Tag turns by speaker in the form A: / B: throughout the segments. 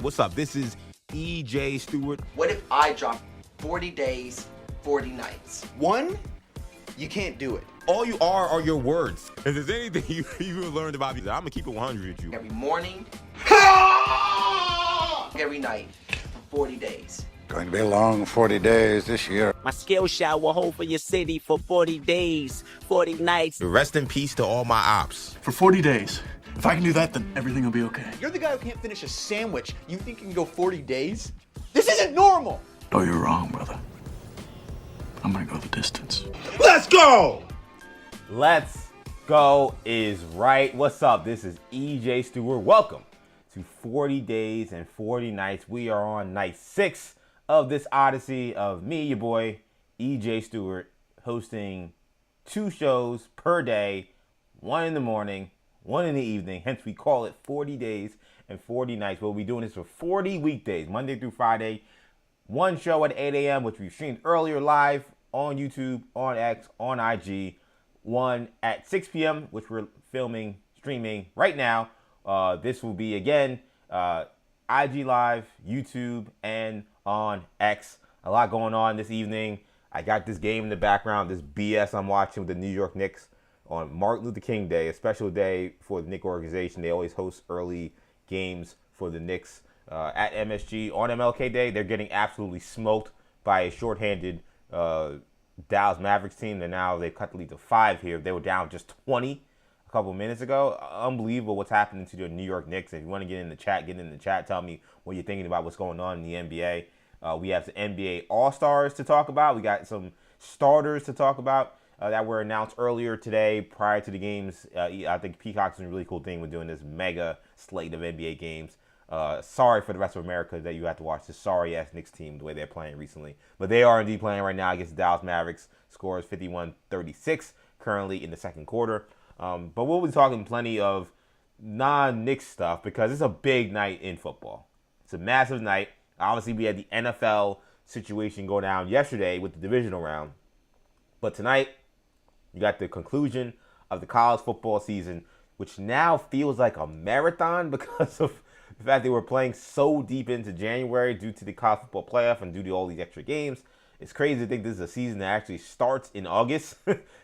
A: What's up? This is EJ Stewart.
B: What if I drop 40 days, 40 nights?
C: One, you can't do it.
A: All you are your words. If there's anything you learned about me, I'm going to keep it 100 with you.
B: Every morning, every night, for 40 days.
D: Going to be a long 40 days this year.
E: My skill shot will hold for your city for 40 days, 40 nights.
A: Rest in peace to all my ops.
F: For 40 days. If I can do that, then everything will be okay.
C: You're the guy who can't finish a sandwich. You think you can go 40 days? This isn't normal!
F: Oh, you're wrong, brother. I'm gonna go the distance.
A: Let's go! Let's go is right. What's up? This is EJ Stewart. Welcome to 40 Days and 40 Nights. We are on night 6 of this odyssey of me, your boy, EJ Stewart, hosting 2 shows per day, 1 in the morning, 1 in the evening. Hence, we call it 40 Days and 40 Nights. We'll be doing this for 40 weekdays, Monday through Friday. 1 show at 8 a.m., which we streamed earlier live on YouTube, on X, on IG. 1 at 6 p.m., which we're streaming right now. This will be, again, IG Live, YouTube, and on X. A lot going on this evening. I got this game in the background, this BS I'm watching with the New York Knicks on Martin Luther King Day, a special day for the Knicks organization. They always host early games for the Knicks at MSG. On MLK Day, they're getting absolutely smoked by a shorthanded Dallas Mavericks team. They've cut the lead to 5 here. They were down just 20 a couple minutes ago. Unbelievable what's happening to the New York Knicks. If you want to get in the chat. Tell me what you're thinking about what's going on in the NBA. We have some NBA All-Stars to talk about. We got some starters to talk about that were announced earlier today prior to the games. I think Peacock's doing a really cool thing with doing this mega slate of NBA games. Sorry for the rest of America that you have to watch this sorry-ass Knicks team the way they're playing recently. But they are indeed playing right now against the Dallas Mavericks. Score is 51-36 currently in the second quarter. But we'll be talking plenty of non-Knicks stuff because it's a big night in football. It's a massive night. Obviously, we had the NFL situation go down yesterday with the divisional round. But tonight, you got the conclusion of the college football season, which now feels like a marathon because of the fact they were playing so deep into January due to the college football playoff and due to all these extra games. It's crazy to think this is a season that actually starts in August,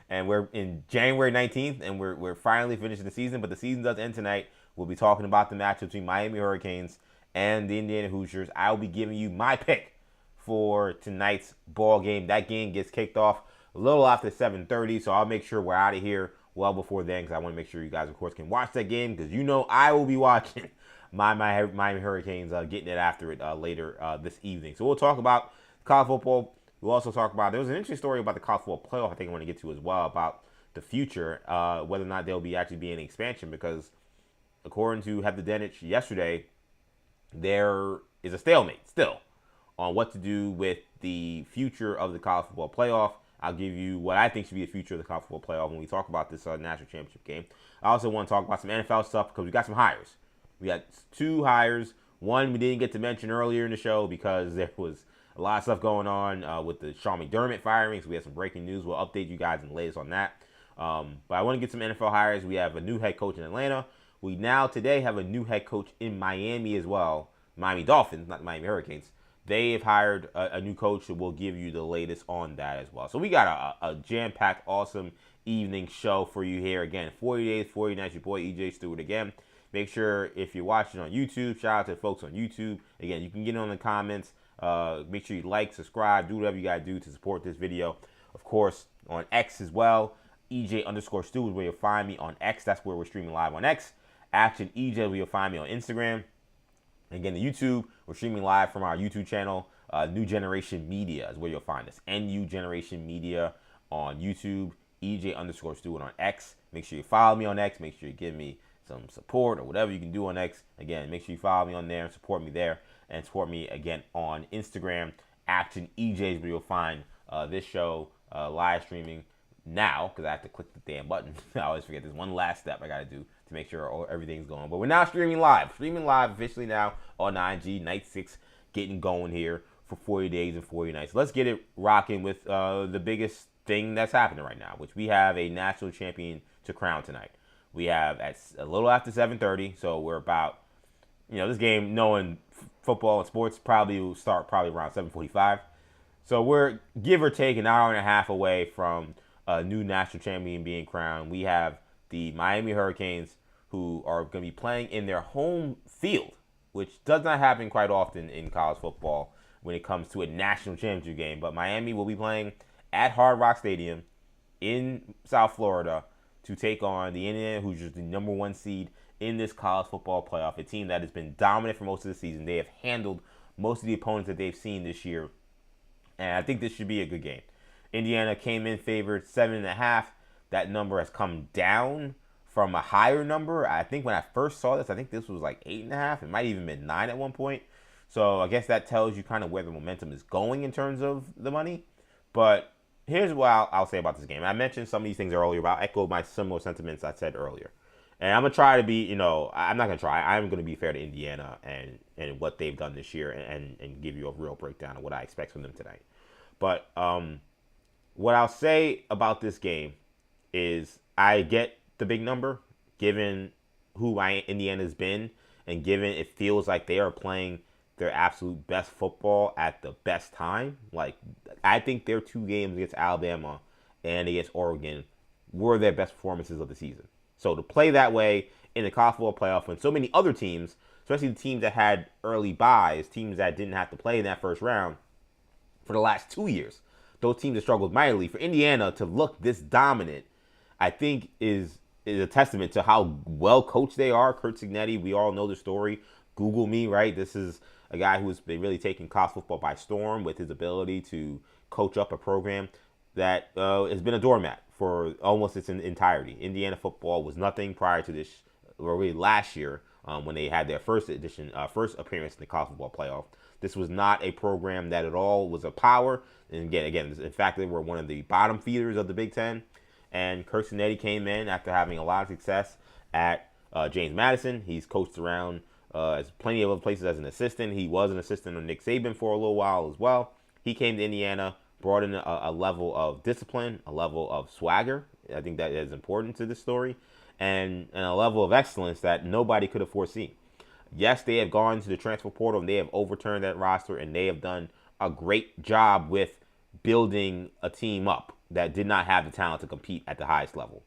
A: and we're in January 19th, and we're finally finishing the season. But the season does end tonight. We'll be talking about the match between Miami Hurricanes and the Indiana Hoosiers. I'll be giving you my pick for tonight's ball game. That game gets kicked off a little after 7:30, so I'll make sure we're out of here well before then because I want to make sure you guys, of course, can watch that game because you know I will be watching my Miami Hurricanes getting it after it later this evening. So we'll talk about college football. We'll also talk about, there was an interesting story about the college football playoff I think I want to get to as well about the future, whether or not there'll be actually be an expansion because according to Heather Dinich yesterday, there is a stalemate still on what to do with the future of the college football playoff. I'll give you what I think should be the future of the college football playoff when we talk about this national championship game. I also want to talk about some NFL stuff because we got some hires. We got 2 hires. One we didn't get to mention earlier in the show because there was a lot of stuff going on with the Sean McDermott firing. So we had some breaking news. We'll update you guys in the latest on that. But I want to get some NFL hires. We have a new head coach in Atlanta. We now today have a new head coach in Miami as well. Miami Dolphins, not the Miami Hurricanes. They have hired a new coach, and we'll give you the latest on that as well. So we got a jam-packed, awesome evening show for you here. Again, 40 days, 40 nights. Your boy, EJ Stewart again. Make sure if you're watching on YouTube, shout out to the folks on YouTube. Again, you can get in the comments. Make sure you like, subscribe, do whatever you got to do to support this video. Of course, on X as well, EJ_Stewart is where you'll find me on X. That's where we're streaming live on X. Action EJ is where you'll find me on Instagram. Again, the YouTube, we're streaming live from our YouTube channel. New Generation Media is where you'll find us. NU Generation Media on YouTube. EJ_Stewart on X. Make sure you follow me on X. Make sure you give me some support or whatever you can do on X. Again, make sure you follow me on there and support me there. And support me again on Instagram. Action EJ is where you'll find this show live streaming now because I have to click the damn button. I always forget there's one last step I got to do to make sure everything's going. But we're now streaming live. Streaming live officially now on IG. Night 6 getting going here for 40 days and 40 nights. Let's get it rocking with the biggest thing that's happening right now, which we have a national champion to crown tonight. We have at a little after 7:30, so we're about this game, knowing football and sports, probably will start around 7:45. So we're give or take an hour and a half away from a new national champion being crowned. We have the Miami Hurricanes, who are going to be playing in their home field, which does not happen quite often in college football when it comes to a national championship game. But Miami will be playing at Hard Rock Stadium in South Florida to take on the Indiana Hoosiers, the number 1 seed in this college football playoff, a team that has been dominant for most of the season. They have handled most of the opponents that they've seen this year, and I think this should be a good game. Indiana came in favored 7.5. That number has come down from a higher number. I think when I first saw this, I think this was like 8.5. It might even been 9 at one point. So I guess that tells you kind of where the momentum is going in terms of the money. But here's what I'll say about this game. I mentioned some of these things earlier, but I'll echo my similar sentiments I said earlier. And I'm going to try to be, I'm not going to try. I'm going to be fair to Indiana and what they've done this year and give you a real breakdown of what I expect from them tonight. But what I'll say about this game is I get the big number, given who Indiana's been, and given it feels like they are playing their absolute best football at the best time. Like, I think their 2 games against Alabama and against Oregon were their best performances of the season. So to play that way in the college football playoff when so many other teams, especially the teams that had early buys, teams that didn't have to play in that first round for the last 2 years, those teams have struggled mightily. For Indiana to look this dominant, I think is a testament to how well coached they are. Curt Cignetti, we all know the story. Google me, right? This is a guy who's been really taking college football by storm with his ability to coach up a program that has been a doormat for almost its entirety. Indiana football was nothing prior to this, or really last year, when they had their first appearance in the college football playoff. This was not a program that at all was a power. And again, in fact, they were one of the bottom feeders of the Big Ten. And Curt Cignetti came in after having a lot of success at James Madison. He's coached around as plenty of other places as an assistant. He was an assistant on Nick Saban for a little while as well. He came to Indiana, brought in a level of discipline, a level of swagger. I think that is important to this story, and a level of excellence that nobody could have foreseen. Yes, they have gone to the transfer portal and they have overturned that roster, and they have done a great job with building a team up that did not have the talent to compete at the highest level.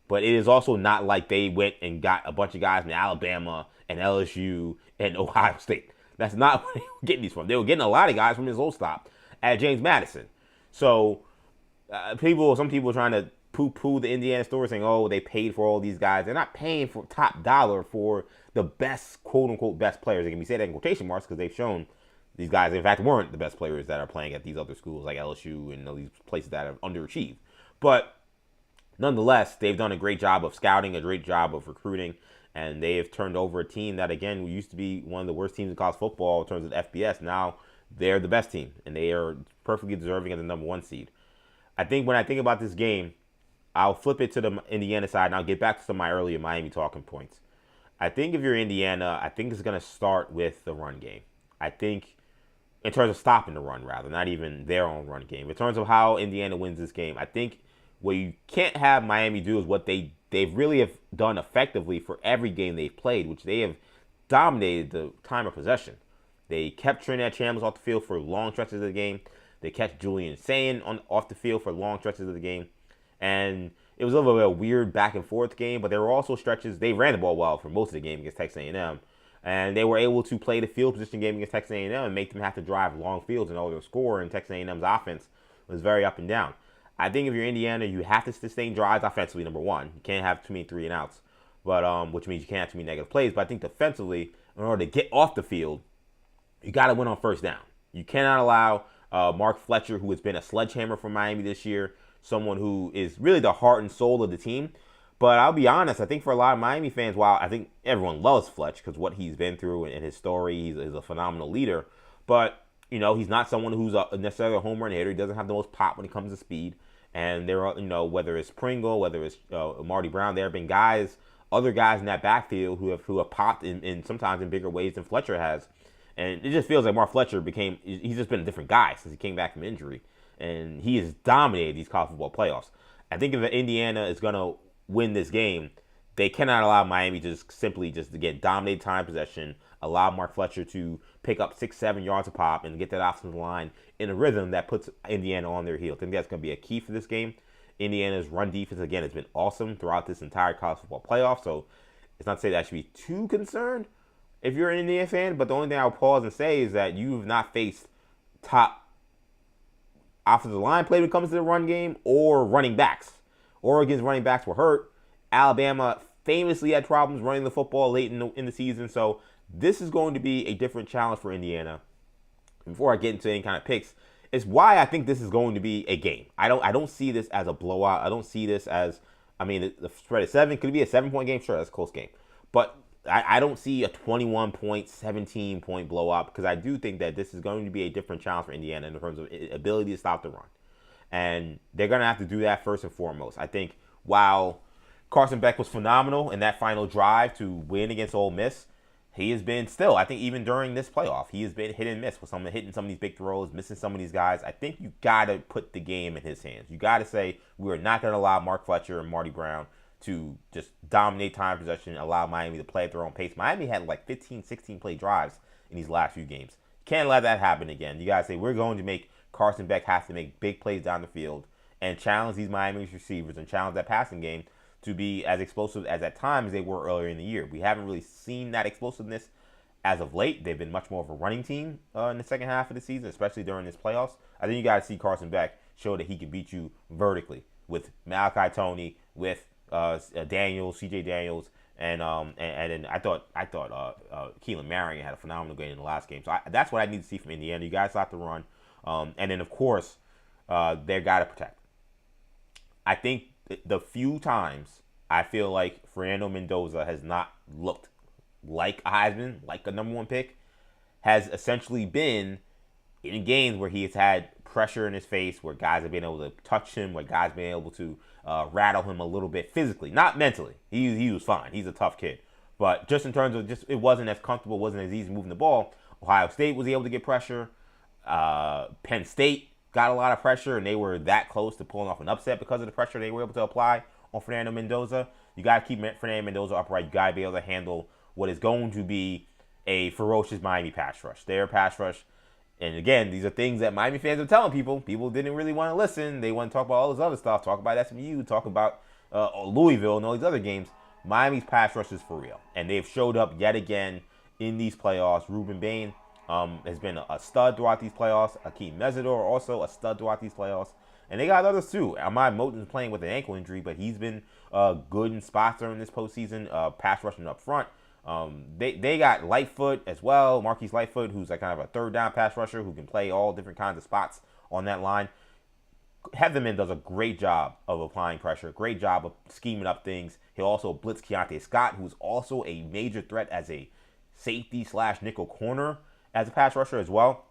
A: But it is also not like they went and got a bunch of guys from Alabama and LSU and Ohio State. That's not where they were getting these from. They were getting a lot of guys from his old stop at James Madison. So some people are trying to poo-poo the Indiana story, saying, oh, they paid for all these guys. They're not paying for top dollar for the best, quote-unquote, best players. They can be said that in quotation marks because they've shown these guys, in fact, weren't the best players that are playing at these other schools like LSU and these places that have underachieved. But nonetheless, they've done a great job of scouting, a great job of recruiting, and they have turned over a team that, again, used to be one of the worst teams in college football in terms of FBS. Now they're the best team, and they are perfectly deserving of the number 1 seed. I think when I think about this game, I'll flip it to the Indiana side, and I'll get back to some of my earlier Miami talking points. I think if you're Indiana, I think it's going to start with the run game. I think in terms of stopping the run, rather, not even their own run game. In terms of how Indiana wins this game, I think what you can't have Miami do is what they've really have done effectively for every game they've played, which they have dominated the time of possession. They kept Trinidad Chambers off the field for long stretches of the game. They kept Julian Sayin off the field for long stretches of the game. And it was a little bit of a weird back and forth game, but there were also stretches. They ran the ball well for most of the game against Texas A&M. And they were able to play the field position game against Texas A&M and make them have to drive long fields in order to score. And Texas A&M's offense was very up and down. I think if you're Indiana, you have to sustain drives offensively, number 1. You can't have too many 3-and-outs, but which means you can't have too many negative plays. But I think defensively, in order to get off the field, you got to win on first down. You cannot allow Mark Fletcher, who has been a sledgehammer for Miami this year, someone who is really the heart and soul of the team. But I'll be honest, I think for a lot of Miami fans, while I think everyone loves Fletch because what he's been through and his story, he's a phenomenal leader. But, he's not someone who's necessarily a home run hitter. He doesn't have the most pop when it comes to speed. And there are, whether it's Pringle, whether it's Marty Brown, there have been other guys in that backfield who have popped in sometimes in bigger ways than Fletcher has. And it just feels like Mark Fletcher he's just been a different guy since he came back from injury. And he has dominated these college football playoffs. I think if Indiana is going to win this game, they cannot allow Miami to simply get dominated time possession, allow Mark Fletcher to pick up 6-7 yards a pop and get that offensive line in a rhythm that puts Indiana on their heels. I think that's going to be a key for this game. Indiana's run defense, again, has been awesome throughout this entire college football playoff, so it's not to say that I should be too concerned if you're an Indiana fan, but the only thing I'll pause and say is that you've not faced top offensive line play when it comes to the run game or running backs. Oregon's running backs were hurt. Alabama famously had problems running the football late in the season, so this is going to be a different challenge for Indiana. Before I get into any kind of picks, it's why I think this is going to be a game. I don't see this as a blowout. I don't see this as, the spread is 7. Could it be a 7-point game? Sure, that's a close game. But I don't see a 21-point, 17-point blowout because I do think that this is going to be a different challenge for Indiana in terms of ability to stop the run. And they're going to have to do that first and foremost. I think while Carson Beck was phenomenal in that final drive to win against Ole Miss, he has been still, I think even during this playoff, he has been hit and miss with hitting some of these big throws, missing some of these guys. I think you got to put the game in his hands. You got to say, we're not going to allow Mark Fletcher and Marty Brown to just dominate time possession, allow Miami to play at their own pace. Miami had like 15, 16 play drives in these last few games. Can't let that happen again. You got to say, we're going to make Carson Beck have to make big plays down the field and challenge these Miami receivers and challenge that passing game to be as explosive as at times they were earlier in the year. We haven't really seen that explosiveness as of late. They've been much more of a running team in the second half of the season, especially during this playoffs. I think you got to see Carson Beck show that he can beat you vertically with Malachi Toney, with Daniels, CJ Daniels, and then I thought Keelan Marion had a phenomenal game in the last game. So that's what I need to see from Indiana. You guys have to run, and then of course they got to protect. I think the few times I feel like Fernando Mendoza has not looked like a Heisman, like a number 1 pick, has essentially been in games where he has had pressure in his face, where guys have been able to touch him, where guys have been able to rattle him a little bit physically, not mentally. He was fine. He's a tough kid. But just in terms of it wasn't as comfortable, wasn't as easy moving the ball. Ohio State was able to get pressure. Penn State got a lot of pressure, and they were that close to pulling off an upset because of the pressure they were able to apply on Fernando Mendoza. You got to keep Fernando Mendoza upright. You got to be able to handle what is going to be a ferocious Miami pass rush. Their pass rush, and again, these are things that Miami fans are telling people. People didn't really want to listen. They want to talk about all this other stuff, talk about SMU, talk about Louisville and all these other games. Miami's pass rush is for real, and they've showed up yet again in these playoffs. Ruben Bain has been a stud throughout these playoffs. Akeem Mesidor also a stud throughout these playoffs. And they got others too. Ahmad Moten's playing with an ankle injury, but he's been good in spots during this postseason, pass rushing up front. They got Lightfoot as well, Marquise Lightfoot, who's like kind of a third down pass rusher who can play all different kinds of spots on that line. Heatherman does a great job of applying pressure, great job of scheming up things. He'll also blitz Keontae Scott, who's also a major threat as a safety / nickel corner as a pass rusher as well.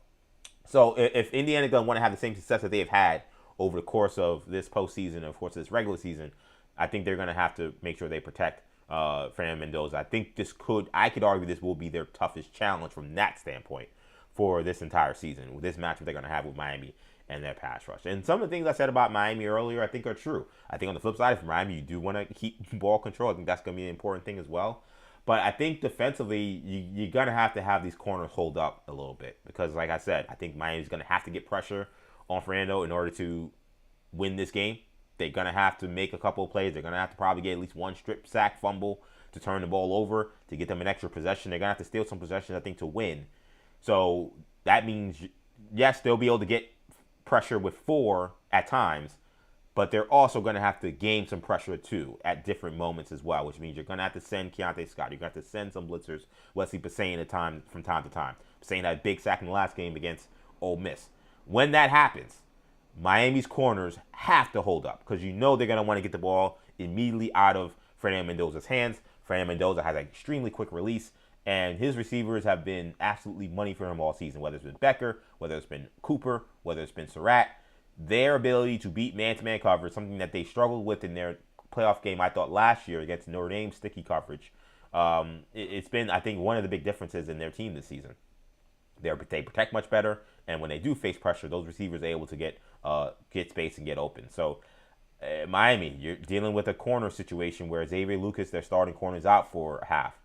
A: So if Indiana doesn't want to have the same success that they've had over the course of this postseason and of course this regular season, I think they're going to have to make sure they protect Fernando Mendoza. I think I could argue this will be their toughest challenge from that standpoint for this entire season, with this matchup they're going to have with Miami and their pass rush. And some of the things I said about Miami earlier, I think are true. I think on the flip side, for Miami, you do want to keep ball control. I think that's going to be an important thing as well. But I think defensively, you're going to have these corners hold up a little bit. Because like I said, I think Miami's going to have to get pressure on Fernando in order to win this game. They're going to have to make a couple of plays. They're going to have to probably get at least one strip sack fumble to turn the ball over to get them an extra possession. They're going to have to steal some possessions, I think, to win. So that means, yes, they'll be able to get pressure with 4 at times, but they're also going to have to gain some pressure too at different moments as well, which means you're going to have to send Keontae Scott. You're going to have to send some blitzers, Wesley Passaian from time to time. Passaian had a big sack in the last game against Ole Miss. When that happens, Miami's corners have to hold up because you know they're going to want to get the ball immediately out of Fernando Mendoza's hands. Fernando Mendoza has an extremely quick release, and his receivers have been absolutely money for him all season, whether it's been Becker, whether it's been Cooper, whether it's been Surratt. Their ability to beat man-to-man coverage, something that they struggled with in their playoff game, I thought, last year against Notre Dame sticky coverage. It's been, I think, one of the big differences in their team this season. They protect much better, and when they do face pressure, those receivers are able to get space and get open. So Miami, you're dealing with a corner situation where Xavier Lucas, their starting corner, is out for half.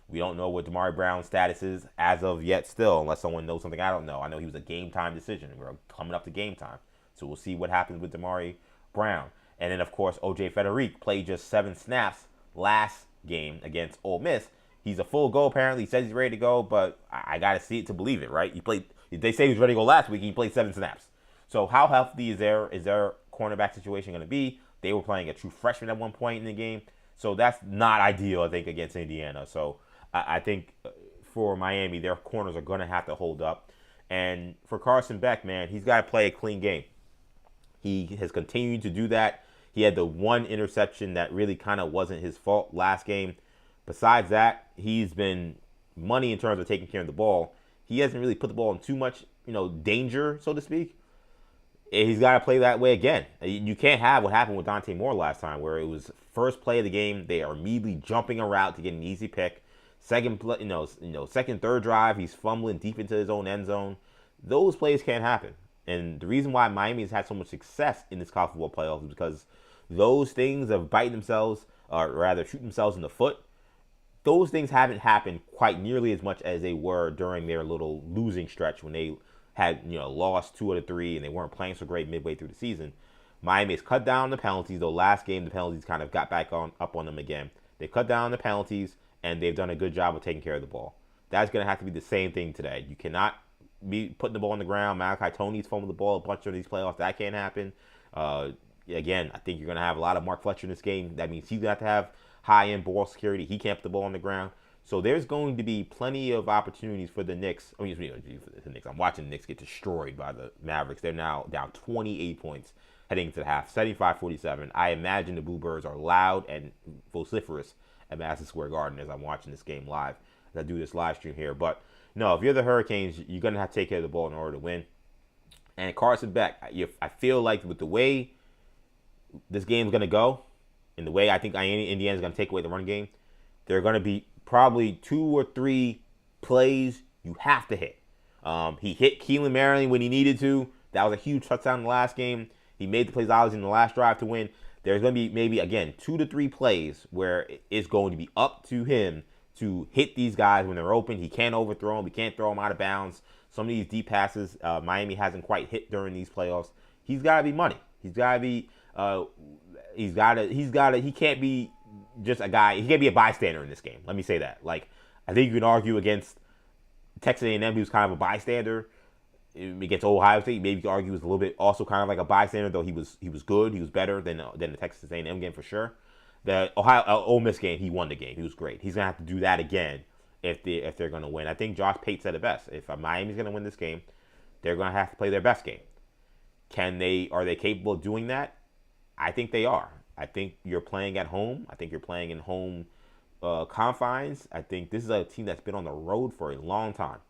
A: We don't know what Damari Brown's status is as of yet still, unless someone knows something I don't know. I know he was a game-time decision. We're coming up to game time. So we'll see what happens with Damari Brown. And then, of course, O.J. Federico played just 7 snaps last game against Ole Miss. He's a full go, apparently. He says he's ready to go, but I got to see it to believe it, right? He played. They say he was ready to go last week, and he played 7 snaps. So how healthy is their cornerback situation going to be? They were playing a true freshman at one point in the game. So that's not ideal, I think, against Indiana. So I think for Miami, their corners are going to have to hold up. And for Carson Beck, man, he's got to play a clean game. He has continued to do that. He had the one interception that really kind of wasn't his fault last game. Besides that, he's been money in terms of taking care of the ball. He hasn't really put the ball in too much, danger, so to speak. He's got to play that way again. You can't have what happened with Dante Moore last time, where it was first play of the game, they are immediately jumping a route to get an easy pick. Second play, second, third drive, he's fumbling deep into his own end zone. Those plays can't happen. And the reason why Miami has had so much success in this college football playoffs is because those things of biting themselves, or rather shooting themselves in the foot, those things haven't happened quite nearly as much as they were during their little losing stretch when they had lost 2 out of 3 and they weren't playing so great midway through the season. Miami has cut down the penalties, though last game the penalties kind of got back up on them again. They cut down the penalties, and they've done a good job of taking care of the ball. That's going to have to be the same thing today. You cannot be putting the ball on the ground. Malachi Tony's fumbled the ball a bunch of these playoffs. That can't happen. Again, I think you're going to have a lot of Mark Fletcher in this game. That means he's going to have high-end ball security. He can't put the ball on the ground. So there's going to be plenty of opportunities for the Knicks. For the Knicks. I'm watching the Knicks get destroyed by the Mavericks. They're now down 28 points heading into the half, 75-47. I imagine the Bluebirds are loud and vociferous at Madison Square Garden as I'm watching this game live, as I do this live stream here. But no, if you're the Hurricanes, you're going to have to take care of the ball in order to win. And Carson Beck, I feel like with the way this game's going to go, and the way I think Indiana's going to take away the run game, there are going to be probably 2 or 3 plays you have to hit. He hit Keelan Maryland when he needed to. That was a huge touchdown in the last game. He made the plays obviously in the last drive to win. There's going to be maybe, again, 2 to 3 plays where it's going to be up to him to hit these guys when they're open. He can't overthrow them. He can't throw them out of bounds. Some of these deep passes Miami hasn't quite hit during these playoffs. He's got to be money. He's got to be he can't be just a guy. He can't be a bystander in this game. Let me say that. Like, I think you can argue against Texas A&M, he was kind of a bystander. Against Ohio State, maybe you could argue he was a little bit also kind of like a bystander, though he was good. He was better than the Texas A&M game for sure. The Ole Miss game, he won the game. He was great. He's gonna have to do that again if they're gonna win. I think Josh Pate said it best. If Miami's gonna win this game, they're gonna have to play their best game. Are they capable of doing that? I think they are. I think you're playing at home. I think you're playing in home confines. I think this is a team that's been on the road for a long time.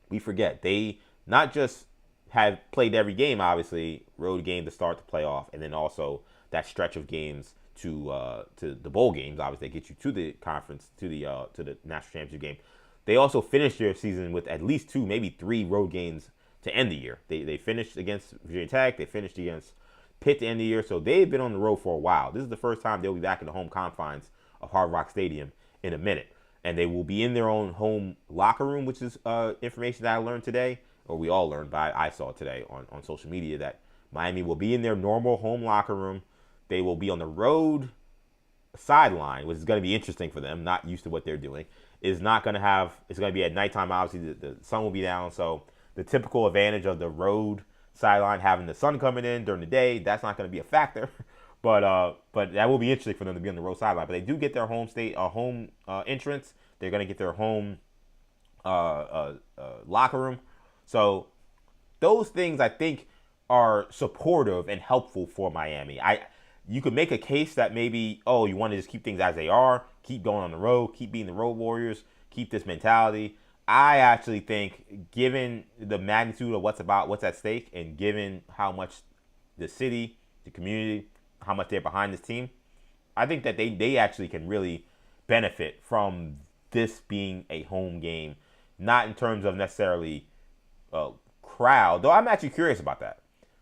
A: We forget they not just have played every game, obviously, road game to start the playoff, and then also that stretch of games to the bowl games, obviously, they get you to the conference, to the national championship game. They also finished their season with at least 2, maybe 3 road games to end the year. They finished against Virginia Tech. They finished against Pitt to end the year. So they've been on the road for a while. This is the first time they'll be back in the home confines of Hard Rock Stadium in a minute. And they will be in their own home locker room, which is information that I learned today, or we all learned, but I saw today on social media that Miami will be in their normal home locker room. They will be on the road sideline, which is going to be interesting for them, not used to what they're doing. It's going to be at nighttime, obviously. The sun will be down, so the typical advantage of the road sideline, having the sun coming in during the day, that's not going to be a factor. But that will be interesting for them to be on the road sideline. But they do get their home entrance. They're going to get their home locker room. So those things, I think, are supportive and helpful for Miami. You could make a case that maybe, you want to just keep things as they are, keep going on the road, keep being the road warriors, keep this mentality. I actually think, given the magnitude of what's at stake, and given how much the city, the community, how much they're behind this team, I think that they actually can really benefit from this being a home game, not in terms of necessarily crowd, though I'm actually curious about that.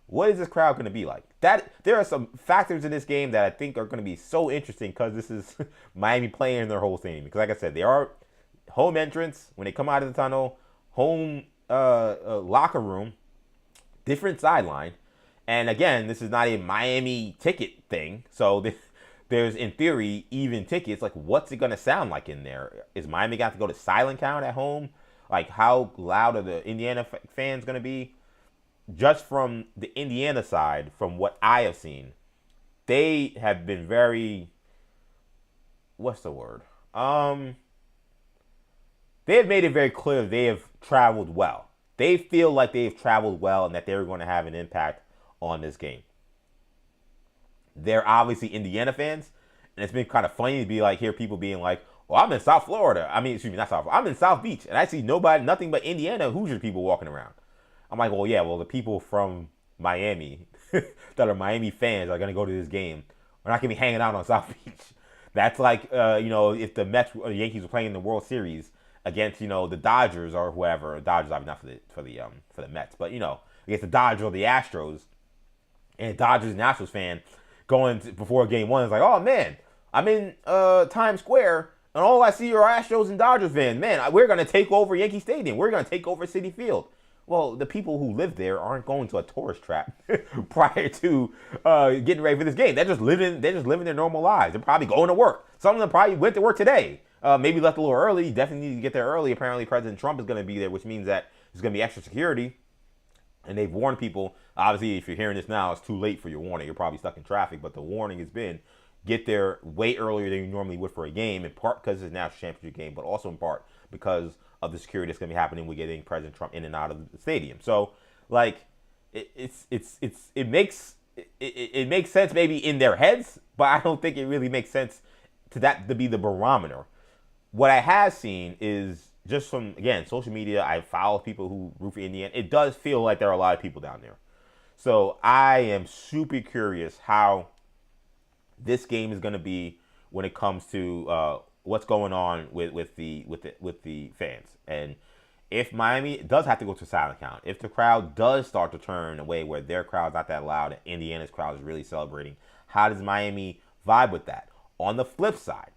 A: What is this crowd going to be like? There are some factors in this game that I think are going to be so interesting because this is Miami playing in their whole stadium. Because like I said, they are home entrance, when they come out of the tunnel, home locker room, different sideline. And again, this is not a Miami ticket thing. So there's, in theory, even tickets. Like, what's it going to sound like in there? Is Miami got to go to silent count at home? Like, how loud are the Indiana fans going to be? Just from the Indiana side, from what I have seen, they have been very, what's the word? They have made it very clear they have traveled well. They feel like they've traveled well and that they're going to have an impact on this game. They're obviously Indiana fans, and it's been kind of funny to be like, hear people being like, well, I'm in South Florida. I mean, excuse me, not South Florida. I'm in South Beach, and I see nothing but Indiana Hoosier people walking around. I'm like, well, yeah, well, the people from Miami that are Miami fans are going to go to this game. We're not going to be hanging out on South Beach. That's like, if the Mets or the Yankees were playing in the World Series against, the Dodgers or whoever. Dodgers, obviously not for the Mets, but, against the Dodgers or the Astros, and a Dodgers and Astros fan going before game one is like, oh, man, I'm in Times Square, and all I see are Astros and Dodgers fans. Man, we're going to take over Yankee Stadium. We're going to take over Citi Field. Well, the people who live there aren't going to a tourist trap prior to getting ready for this game. They're just living their normal lives. They're probably going to work. Some of them probably went to work today. Maybe left a little early. Definitely need to get there early. Apparently, President Trump is going to be there, which means that there's going to be extra security. And they've warned people. Obviously, if you're hearing this now, it's too late for your warning. You're probably stuck in traffic. But the warning has been, get there way earlier than you normally would for a game, in part because it's a national championship game, but also in part because of the security that's going to be happening with getting President Trump in and out of the stadium. So, like, it makes sense maybe in their heads, but I don't think it really makes sense to be the barometer. What I have seen is just from, again, social media. I follow people who root for Indiana. It does feel like there are a lot of people down there. So I am super curious how this game is going to be when it comes to what's going on with the fans. And if Miami does have to go to silent count, if the crowd does start to turn away where their crowd's not that loud and Indiana's crowd is really celebrating, how does Miami vibe with that? On the flip side,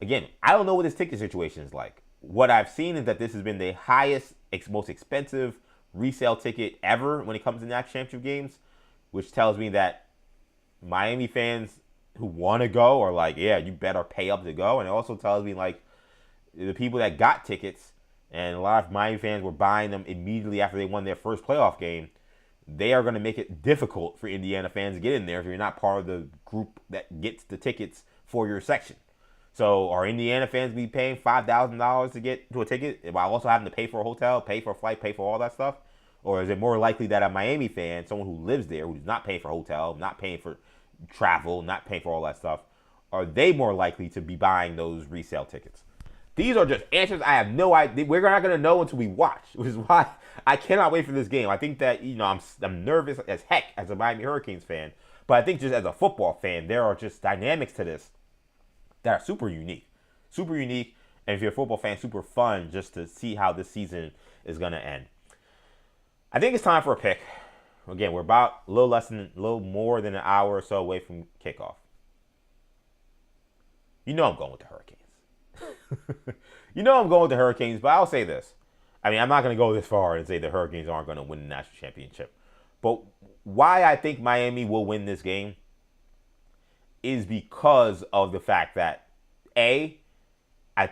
A: again, I don't know what this ticket situation is like. What I've seen is that this has been the highest, most expensive resale ticket ever when it comes to national championship games, which tells me that Miami fans who want to go are like, yeah, you better pay up to go. And it also tells me, like, the people that got tickets, and a lot of Miami fans were buying them immediately after they won their first playoff game, they are going to make it difficult for Indiana fans to get in there if you're not part of the group that gets the tickets for your section. So are Indiana fans be paying $5,000 to get to a ticket while also having to pay for a hotel, pay for a flight, pay for all that stuff? Or is it more likely that a Miami fan, someone who lives there, who's not paying for a hotel, not paying for travel, not paying for all that stuff, are they more likely to be buying those resale tickets? These are just answers I have no idea. We're not going to know until we watch, which is why I cannot wait for this game. I think that, I'm nervous as heck as a Miami Hurricanes fan, but I think just as a football fan, there are just dynamics to this that are super unique. Super unique, and if you're a football fan, super fun just to see how this season is going to end. I think it's time for a pick. Again, we're about a little more than an hour or so away from kickoff. I'm going with the Hurricanes. I'm going with the Hurricanes, but I'll say this. I mean, I'm not going to go this far and say the Hurricanes aren't going to win the national championship. But why I think Miami will win this game is because of the fact that, I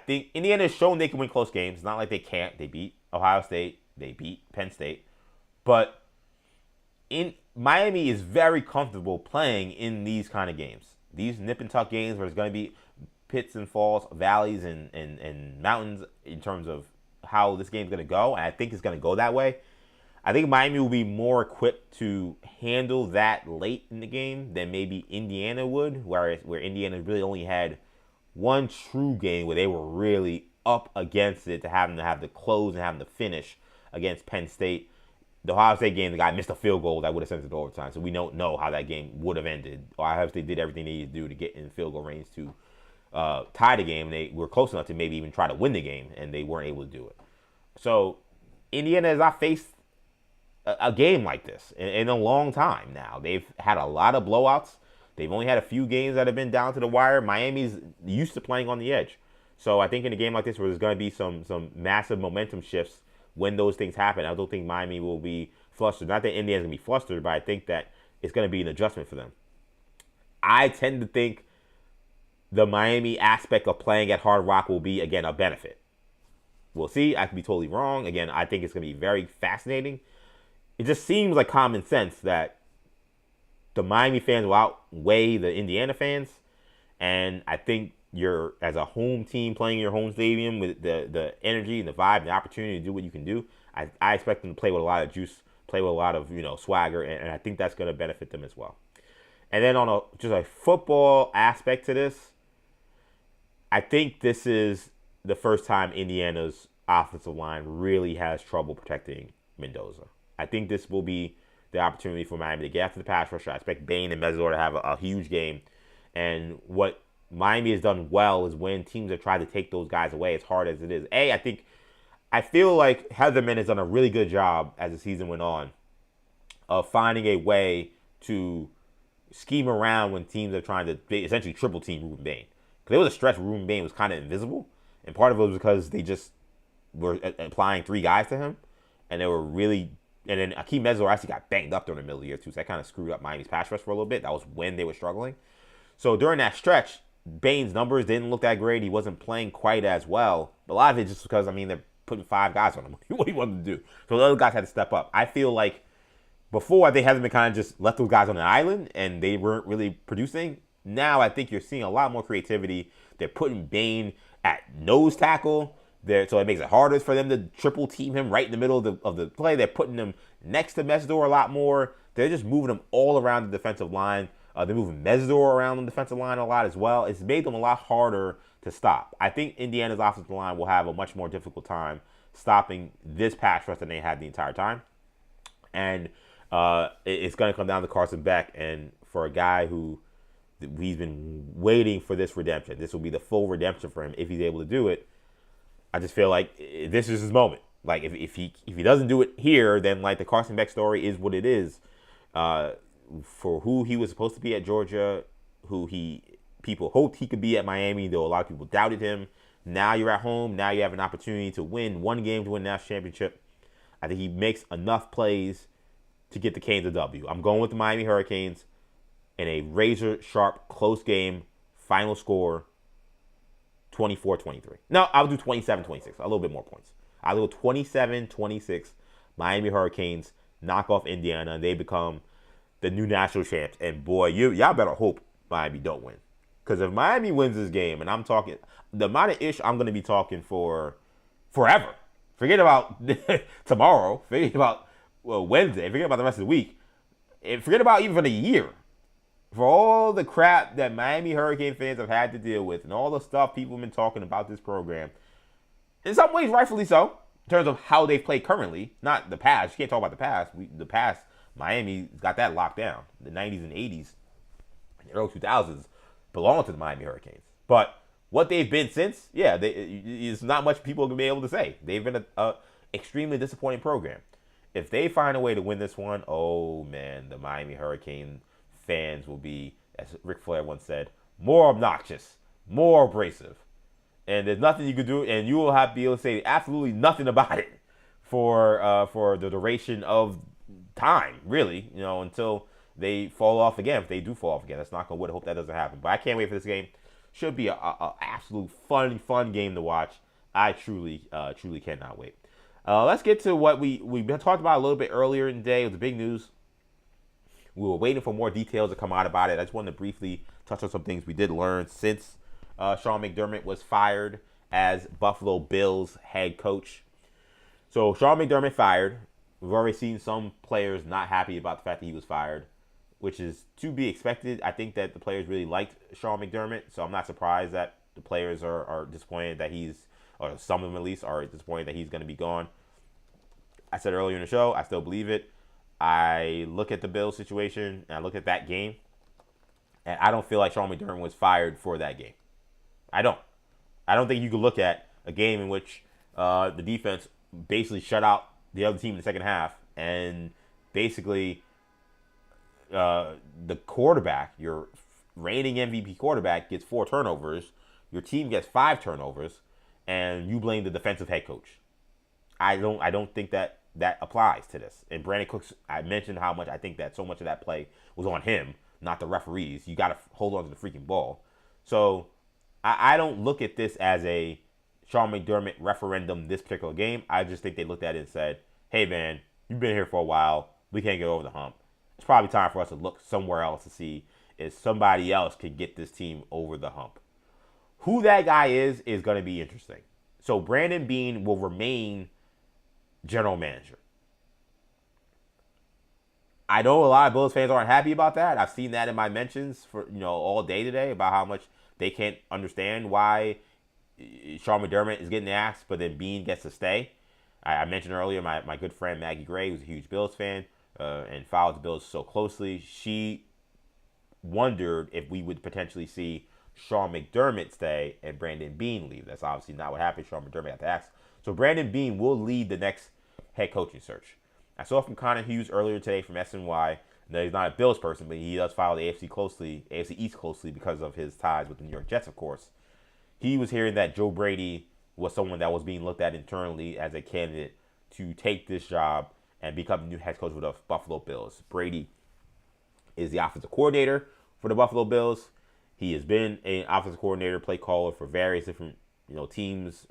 A: think Indiana has shown they can win close games. It's not like they can't. They beat Ohio State. They beat Penn State. But Miami is very comfortable playing in these kind of games. These nip and tuck games where there's going to be pits and falls, valleys and mountains in terms of how this game's going to go. And I think it's going to go that way. I think Miami will be more equipped to handle that late in the game than maybe Indiana would, where Indiana really only had one true game where they were really up against it to have the close and having to finish against Penn State. The Ohio State game, the guy missed a field goal that would have sent it to overtime, so we don't know how that game would have ended. Ohio State did everything they needed to do to get in field goal range to tie the game. They were close enough to maybe even try to win the game, and they weren't able to do it. So Indiana has not faced a game like this in a long time now. They've had a lot of blowouts. They've only had a few games that have been down to the wire. Miami's used to playing on the edge. So I think in a game like this where there's going to be some massive momentum shifts when those things happen, I don't think Miami will be flustered. Not that Indiana's going to be flustered, but I think that it's going to be an adjustment for them. I tend to think the Miami aspect of playing at Hard Rock will be, again, a benefit. We'll see. I could be totally wrong. Again, I think it's going to be very fascinating. It just seems like common sense that the Miami fans will outweigh the Indiana fans. And I think you're, as a home team playing in your home stadium with the energy and the vibe and the opportunity to do what you can do, I expect them to play with a lot of juice, play with a lot of, swagger, and I think that's going to benefit them as well. And then on just a football aspect to this, I think this is the first time Indiana's offensive line really has trouble protecting Mendoza. I think this will be the opportunity for Miami to get after the pass rusher. I expect Bain and Mesidor to have a huge game. And what Miami has done well is when teams have tried to take those guys away, as hard as it is. I feel like Heatherman has done a really good job as the season went on of finding a way to scheme around when teams are trying to essentially triple team Ruben Bain. Because there was a stretch where Ruben Bain was kind of invisible. And part of it was because they just were applying 3 guys to him. And they were really... And then Akeem Mesidor actually got banged up during the middle of the year, too. So that kind of screwed up Miami's pass rush for a little bit. That was when they were struggling. So during that stretch, Bain's numbers didn't look that great. He wasn't playing quite as well. But a lot of it just because, they're putting 5 guys on him. What he wanted to do. So the other guys had to step up. I feel like before, they haven't been kind of just left those guys on an island and they weren't really producing. Now I think you're seeing a lot more creativity. They're putting Bain at nose tackle. So it makes it harder for them to triple team him right in the middle of the play. They're putting him next to Mesidor a lot more. They're just moving him all around the defensive line. They're moving Mesidor around the defensive line a lot as well. It's made them a lot harder to stop. I think Indiana's offensive line will have a much more difficult time stopping this pass rush than they had the entire time. And it's going to come down to Carson Beck. And for a guy who he's been waiting for this redemption, this will be the full redemption for him if he's able to do it. I just feel like this is his moment. Like if he doesn't do it here, then like the Carson Beck story is what it is. For who he was supposed to be at Georgia, people hoped he could be at Miami, though a lot of people doubted him. Now you're at home. Now you have an opportunity to win one game to win the national championship. I think he makes enough plays to get the Canes a W. I'm going with the Miami Hurricanes in a razor-sharp, close game, final score, 24-23. No, I'll do 27-26, a little bit more points. I'll go 27-26, Miami Hurricanes knock off Indiana, and they become the new national champs. And boy, y'all better hope Miami don't win. Because if Miami wins this game, and I'm talking, the amount of ish I'm going to be talking for forever. Forget about tomorrow. Forget about Wednesday. Forget about the rest of the week. And forget about even a year. For all the crap that Miami Hurricane fans have had to deal with and all the stuff people have been talking about this program, in some ways rightfully so, in terms of how they play currently, not the past. You can't talk about the past. The past, Miami got that locked down. The 90s and 80s and the early 2000s belong to the Miami Hurricanes. But what they've been since, it's not much people are going to be able to say. They've been a extremely disappointing program. If they find a way to win this one, oh man, the Miami Hurricane fans will be, as Ric Flair once said, more obnoxious, more abrasive. And there's nothing you can do, and you will have to be able to say absolutely nothing about it for the duration of time, really, until they fall off again. If they do fall off again, that's not going to wood. I hope that doesn't happen. But I can't wait for this game. Should be a absolute fun game to watch. I truly cannot wait. Let's get to what we talked about a little bit earlier in the day. It was the big news. We were waiting for more details to come out about it. I just wanted to briefly touch on some things we did learn since Sean McDermott was fired as Buffalo Bills head coach. So Sean McDermott fired. We've already seen some players not happy about the fact that he was fired, which is to be expected. I think that the players really liked Sean McDermott, so I'm not surprised that the players are disappointed that or some of them at least, are disappointed that he's going to be gone. I said earlier in the show, I still believe it. I look at the Bills situation, and I look at that game, and I don't feel like Sean McDermott was fired for that game. I don't think you could look at a game in which the defense basically shut out the other team in the second half, and basically the quarterback, your reigning MVP quarterback, gets 4 turnovers your team gets 5 turnovers, and you blame the defensive head coach. I don't think that applies to this. And Brandon Cooks, I mentioned how much I think that so much of that play was on him, not the referees. You got to hold on to the freaking ball. So I don't look at this as a Sean McDermott referendum this particular game. I just think they looked at it and said, hey, man, you've been here for a while. We can't get over the hump. It's probably time for us to look somewhere else to see if somebody else can get this team over the hump. Who that guy is going to be interesting. So Brandon Beane will remain general manager. I know a lot of Bills fans aren't happy about that. I've seen that in my mentions for all day today about how much they can't understand why Sean McDermott is getting asked, but then Beane gets to stay. I mentioned earlier my good friend Maggie Gray, who's a huge Bills fan and follows the Bills so closely. She wondered if we would potentially see Sean McDermott stay and Brandon Beane leave. That's obviously not what happened. Sean McDermott had to ask. So Brandon Beane will lead the next head coaching search. I saw from Connor Hughes earlier today from SNY. Now, he's not a Bills person, but he does follow the AFC East closely because of his ties with the New York Jets, of course. He was hearing that Joe Brady was someone that was being looked at internally as a candidate to take this job and become the new head coach with the Buffalo Bills. Brady is the offensive coordinator for the Buffalo Bills. He has been an offensive coordinator, play caller for various different teams.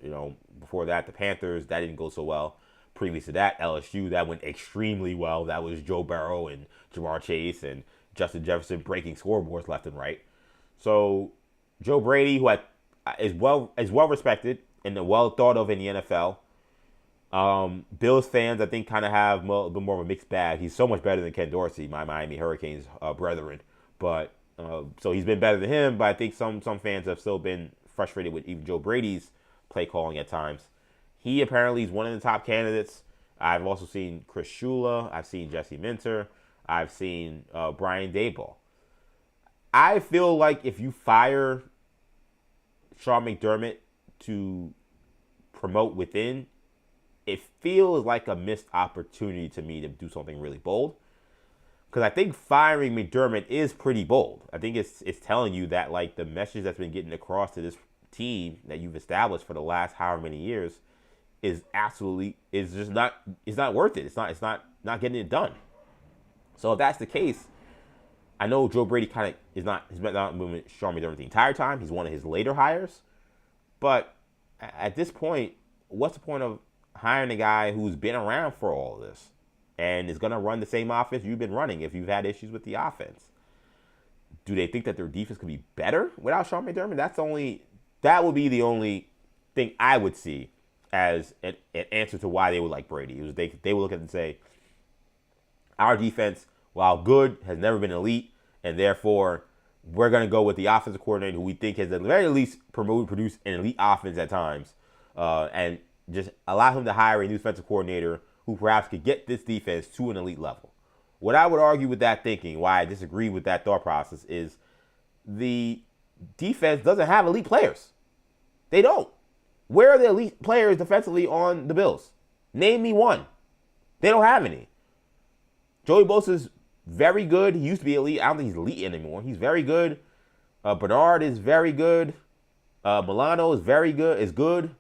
A: Before that, the Panthers, that didn't go so well. Previous to that, LSU, that went extremely well. That was Joe Burrow and Jamar Chase and Justin Jefferson breaking scoreboards left and right. So Joe Brady, who is well respected and well thought of in the NFL. Bills fans, I think, kind of have a bit more of a mixed bag. He's so much better than Ken Dorsey, my Miami Hurricanes brethren. But so he's been better than him. But I think some fans have still been frustrated with even Joe Brady's play calling at times. He apparently is one of the top candidates. I've also seen Chris Shula. I've seen Jesse Minter. I've seen Brian Daboll. I feel like if you fire Sean McDermott to promote within, it feels like a missed opportunity to me to do something really bold. Because I think firing McDermott is pretty bold. I think it's telling you that like the message that's been getting across to this team that you've established for the last however many years is not worth it. It's not getting it done. So if that's the case, I know Joe Brady he's not moving Sean McDermott the entire time. He's one of his later hires. But at this point, what's the point of hiring a guy who's been around for all of this and is going to run the same offense you've been running if you've had issues with the offense? Do they think that their defense could be better without Sean McDermott? That would be the only thing I would see as an answer to why they would like Brady. It was they would look at it and say, our defense, while good, has never been elite, and therefore we're going to go with the offensive coordinator who we think has at the very least produced an elite offense at times, and just allow him to hire a new defensive coordinator who perhaps could get this defense to an elite level. What I would argue with that thinking, why I disagree with that thought process, is the defense doesn't have elite players. They don't. Where are the elite players defensively on the Bills? Name me one. They don't have any. Joey Bosa's very good. He used to be elite. I don't think he's elite anymore. He's very good. Bernard is very good. Milano is very good. Is good.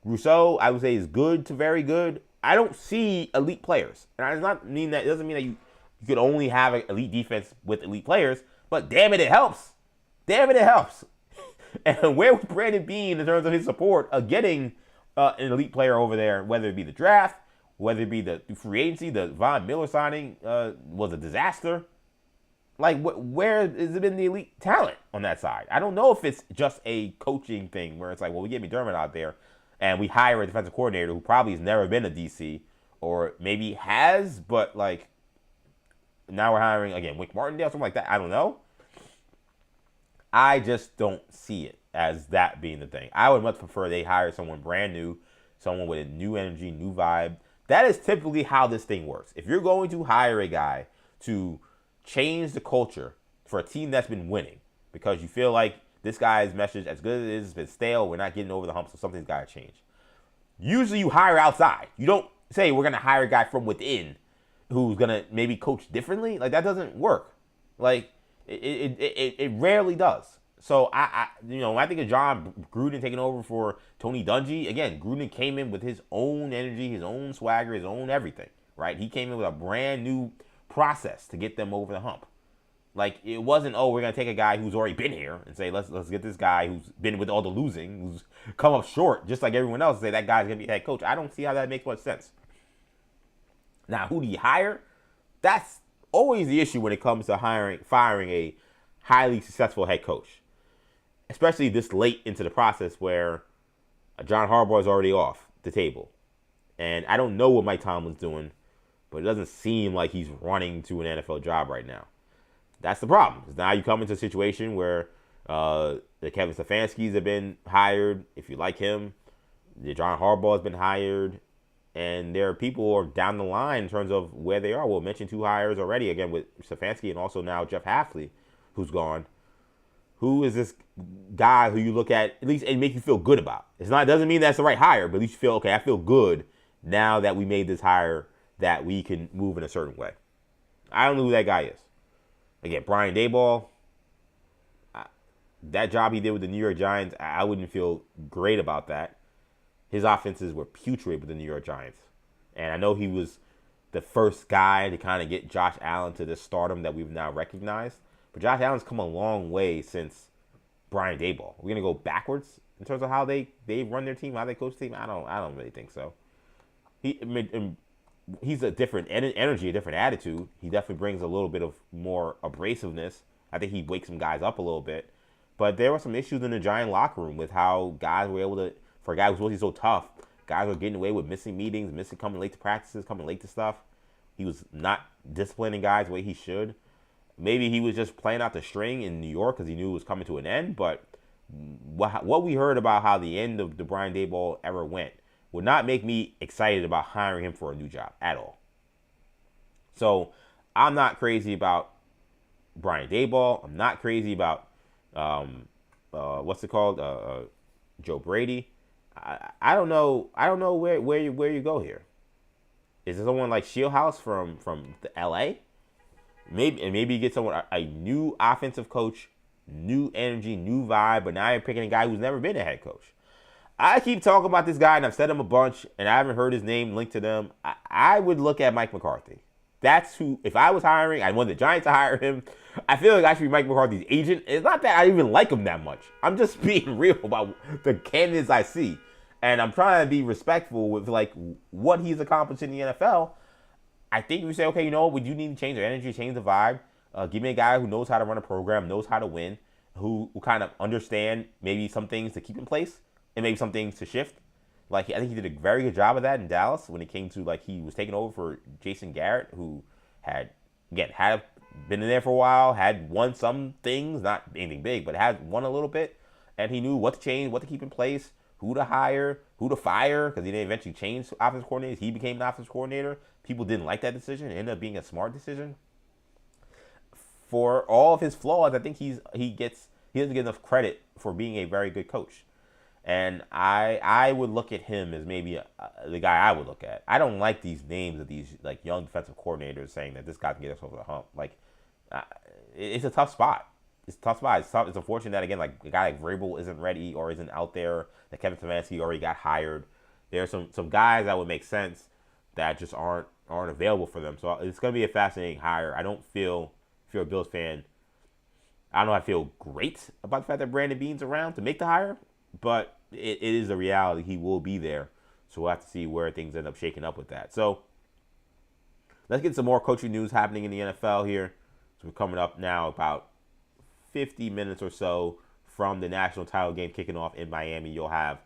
A: Rousseau, I would say, is good to very good. I don't see elite players. And it doesn't mean that you could only have an elite defense with elite players. But damn it helps. Damn it helps. And where was Brandon Beane in terms of his support of getting an elite player over there, whether it be the draft, whether it be the free agency, the Von Miller signing was a disaster. Like, where has it been the elite talent on that side? I don't know if it's just a coaching thing where it's like, well, we get McDermott out there and we hire a defensive coordinator who probably has never been a DC or maybe has, but like now we're hiring, again, Wink Martindale, something like that. I don't know. I just don't see it as that being the thing. I would much prefer they hire someone brand new, someone with a new energy, new vibe. That is typically how this thing works. If you're going to hire a guy to change the culture for a team that's been winning because you feel like this guy's message, as good as it is, has been stale, we're not getting over the hump, so something's got to change. Usually you hire outside. You don't say we're going to hire a guy from within who's going to maybe coach differently. Like, that doesn't work. Like, it rarely does. So I think of John Gruden taking over for Tony Dungy. Again, Gruden came in with his own energy, his own swagger, his own everything, right? He came in with a brand new process to get them over the hump. Like, it wasn't, we're going to take a guy who's already been here and say, let's get this guy who's been with all the losing, who's come up short, just like everyone else, and say that guy's going to be head coach. I don't see how that makes much sense. Now, who do you hire? That's always the issue when it comes to firing a highly successful head coach, especially this late into the process where John Harbaugh is already off the table. And I don't know what Mike Tomlin's doing, but it doesn't seem like he's running to an NFL job right now. That's the problem. Now you come into a situation where the Kevin Stefanskis have been hired, if you like him. The John Harbaugh has been hired. And there are people who are down the line in terms of where they are. We'll mention 2 hires already, again, with Stefanski and also now Jeff Hafley, who's gone. Who is this guy who you look at least and make you feel good about? It doesn't mean that's the right hire, but at least you feel, okay, I feel good now that we made this hire that we can move in a certain way. I don't know who that guy is. Again, Brian Daboll, that job he did with the New York Giants, I wouldn't feel great about that. His offenses were putrid with the New York Giants. And I know he was the first guy to kind of get Josh Allen to this stardom that we've now recognized. But Josh Allen's come a long way since Brian Daboll. We're going to go backwards in terms of how they run their team, how they coach the team? I don't really think so. He's a different energy, a different attitude. He definitely brings a little bit of more abrasiveness. I think he wakes some guys up a little bit. But there were some issues in the Giant locker room with how guys were able to, for a guy who's supposed to be so tough, guys were getting away with missing meetings, coming late to practices, coming late to stuff. He was not disciplining guys the way he should. Maybe he was just playing out the string in New York because he knew it was coming to an end. But what we heard about how the end of the Brian Daboll era went would not make me excited about hiring him for a new job at all. So I'm not crazy about Brian Daboll. I'm not crazy about Joe Brady. I don't know where you go here. Is it someone like Shieldhouse from the LA? Maybe you get someone, a new offensive coach, new energy, new vibe, but now you're picking a guy who's never been a head coach. I keep talking about this guy, and I've said him a bunch, and I haven't heard his name linked to them. I would look at Mike McCarthy. That's who, if I was hiring, I want the Giants to hire him. I feel like I should be Mike McCarthy's agent. It's not that I even like him that much. I'm just being real about the candidates I see. And I'm trying to be respectful with, like, what he's accomplished in the NFL. I think we say, okay, you know what, we do need to change the energy, change the vibe. Give me a guy who knows how to run a program, knows how to win, who kind of understand maybe some things to keep in place and maybe some things to shift. Like, I think he did a very good job of that in Dallas when it came to, like, he was taking over for Jason Garrett, who had been in there for a while, had won some things, not anything big, but had won a little bit. And he knew what to change, what to keep in place, who to hire, who to fire, because he didn't eventually change offensive coordinators. He became an offensive coordinator. People didn't like that decision. It ended up being a smart decision. For all of his flaws, I think he doesn't get enough credit for being a very good coach. And I would look at him as maybe the guy I would look at. I don't like these names of these, like, young defensive coordinators saying that this guy can get us over the hump. Like, it's a tough spot. It's a tough spot. It's unfortunate that, again, like, a guy like Vrabel isn't ready or isn't out there, that Kevin Stefanski already got hired. There are some guys that would make sense that just aren't available for them. So it's going to be a fascinating hire. I don't feel, if you're a Bills fan, I don't know, I feel great about the fact that Brandon Beane's around to make the hire, but it is a reality. He will be there. So we'll have to see where things end up shaking up with that. So let's get some more coaching news happening in the NFL here. So we're coming up now about 50 minutes or so from the national title game kicking off in Miami. You'll have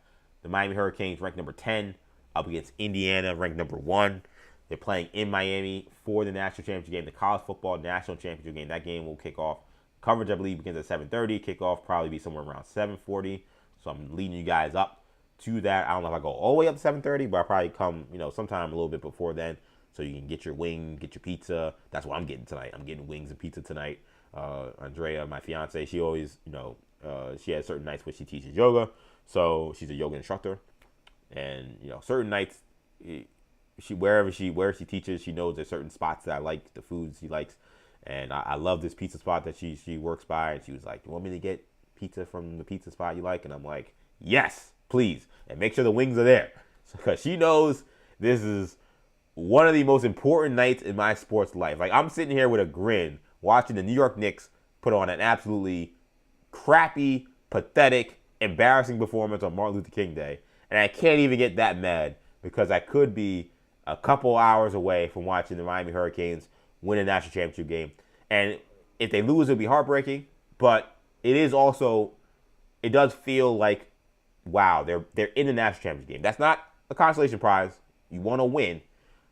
A: the Miami Hurricanes ranked number 10 up against Indiana ranked number 1. They're playing in Miami for the national championship game, the college football national championship game. That game will kick off. Coverage, I believe, begins at 7:30. Kickoff probably be somewhere around 7:40. So I'm leading you guys up to that. I don't know if I go all the way up to 7:30, but I'll probably come, sometime a little bit before then, so you can get your wing, get your pizza. That's what I'm getting tonight. I'm getting wings and pizza tonight. Andrea, my fiance, she always, she has certain nights where she teaches yoga, so she's a yoga instructor, and certain nights, where she teaches, she knows there's certain spots that I like, the foods she likes, and I love this pizza spot that she works by, and she was like, "You want me to get pizza from the pizza spot you like? And I'm like, yes, please. And make sure the wings are there. Because she knows this is one of the most important nights in my sports life. Like, I'm sitting here with a grin watching the New York Knicks put on an absolutely crappy, pathetic, embarrassing performance on Martin Luther King Day. And I can't even get that mad because I could be a couple hours away from watching the Miami Hurricanes win a national championship game. And if they lose, it'll be heartbreaking. But it is also, it does feel like, wow, they're in the national championship game. That's not a consolation prize. You want to win.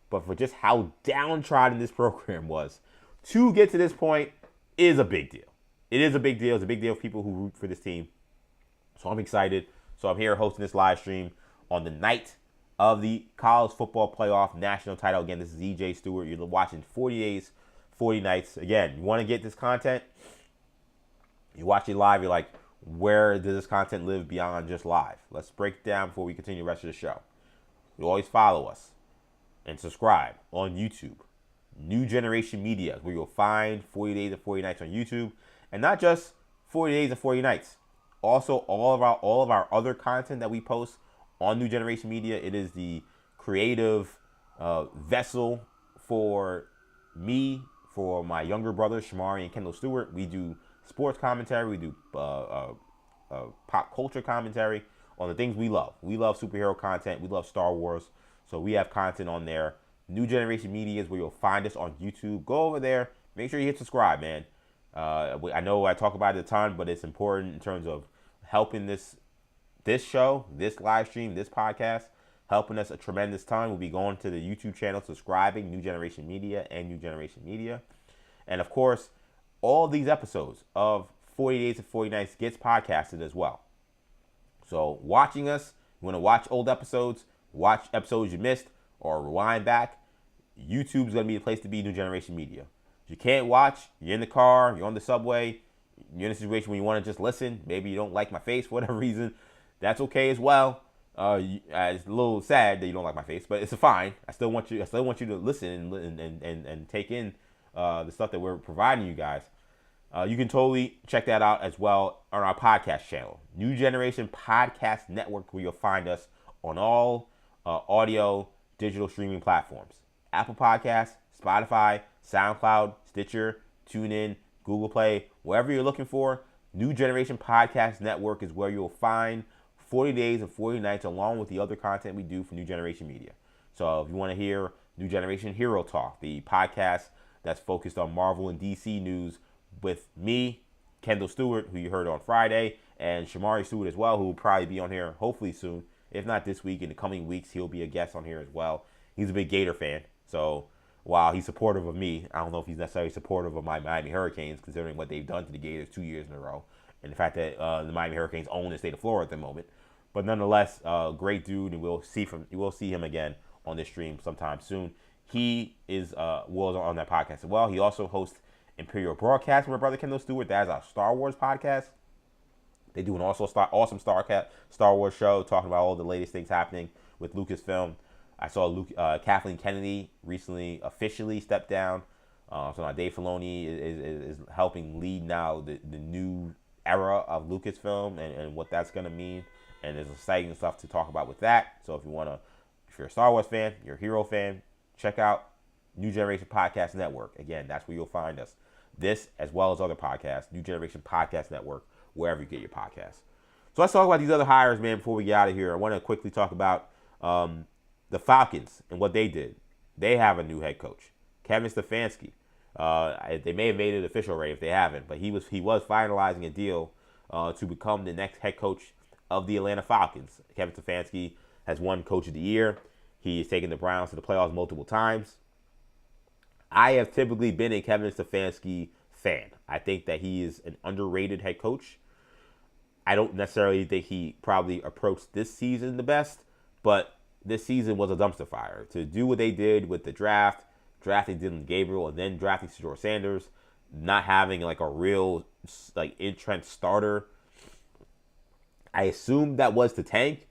A: But for just how downtrodden this program was, to get to this point is a big deal. It is a big deal. It's a big deal for people who root for this team. So I'm excited. So I'm here hosting this live stream on the night of the college football playoff national title. Again, this is EJ Stewart. You're watching 40 days, 40 nights. Again, you want to get this content, you watch it live, you're like, where does this content live beyond just live? Let's break it down before we continue the rest of the show. You always follow us and subscribe on YouTube. New Generation Media, where you'll find 40 Days and 40 Nights on YouTube. And not just 40 Days and 40 Nights. Also, all of our other content that we post on New Generation Media. It is the creative vessel for me, for my younger brothers, Shamari and Kendall Stewart. We do sports commentary. We do pop culture commentary on the things we love. We love superhero content. We love Star Wars. So we have content on there. New Generation Media is where you'll find us on YouTube. Go over there. Make sure you hit subscribe, man. I know I talk about it a ton, but it's important in terms of helping this show, this live stream, this podcast, helping us a tremendous ton. We'll be going to the YouTube channel, subscribing, New Generation Media and New Generation Media. And of course, all these episodes of 40 Days and 40 Nights gets podcasted as well. So watching us, you want to watch old episodes, watch episodes you missed, or rewind back, YouTube's going to be the place to be, New Generation Media. If you can't watch, you're in the car, you're on the subway, you're in a situation where you want to just listen, maybe you don't like my face for whatever reason, that's okay as well. It's a little sad that you don't like my face, but it's fine. I still want you to listen and take in the stuff that we're providing you guys. You can totally check that out as well on our podcast channel, New Generation Podcast Network, where you'll find us on all audio digital streaming platforms: Apple Podcasts, Spotify, SoundCloud, Stitcher, TuneIn, Google Play, wherever you're looking for. New Generation Podcast Network is where you'll find 40 Days and 40 Nights, along with the other content we do for New Generation Media. So if you want to hear New Generation Hero Talk, the podcast that's focused on Marvel and DC news with me, Kendall Stewart, who you heard on Friday, and Shamari Stewart as well, who will probably be on here hopefully soon. If not this week, in the coming weeks, he'll be a guest on here as well. He's a big Gator fan, so while he's supportive of me, I don't know if he's necessarily supportive of my Miami Hurricanes, considering what they've done to the Gators 2 years in a row, and the fact that the Miami Hurricanes own the state of Florida at the moment. But nonetheless, great dude, and we'll see him again on this stream sometime soon. He was on that podcast as well. He also hosts Imperial Broadcast with my brother Kendall Stewart. That is our Star Wars podcast. They do an awesome Star Wars show talking about all the latest things happening with Lucasfilm. I saw Kathleen Kennedy recently officially step down. So now Dave Filoni is helping lead now the new era of Lucasfilm and what that's going to mean. And there's exciting stuff to talk about with that. So if you're a Star Wars fan, you're a Hero fan, check out New Generation Podcast Network. Again, that's where you'll find us. This, as well as other podcasts, New Generation Podcast Network, wherever you get your podcasts. So let's talk about these other hires, man, before we get out of here. I want to quickly talk about the Falcons and what they did. They have a new head coach, Kevin Stefanski. They may have made it official already if they haven't, but he was finalizing a deal to become the next head coach of the Atlanta Falcons. Kevin Stefanski has won Coach of the Year. He's taken the Browns to the playoffs multiple times. I have typically been a Kevin Stefanski fan. I think that he is an underrated head coach. I don't necessarily think he probably approached this season the best, but this season was a dumpster fire. To do what they did with the draft, drafting Dylan Gabriel and then drafting Shedeur Sanders, not having like a real entrenched starter. I assumed that was to tank,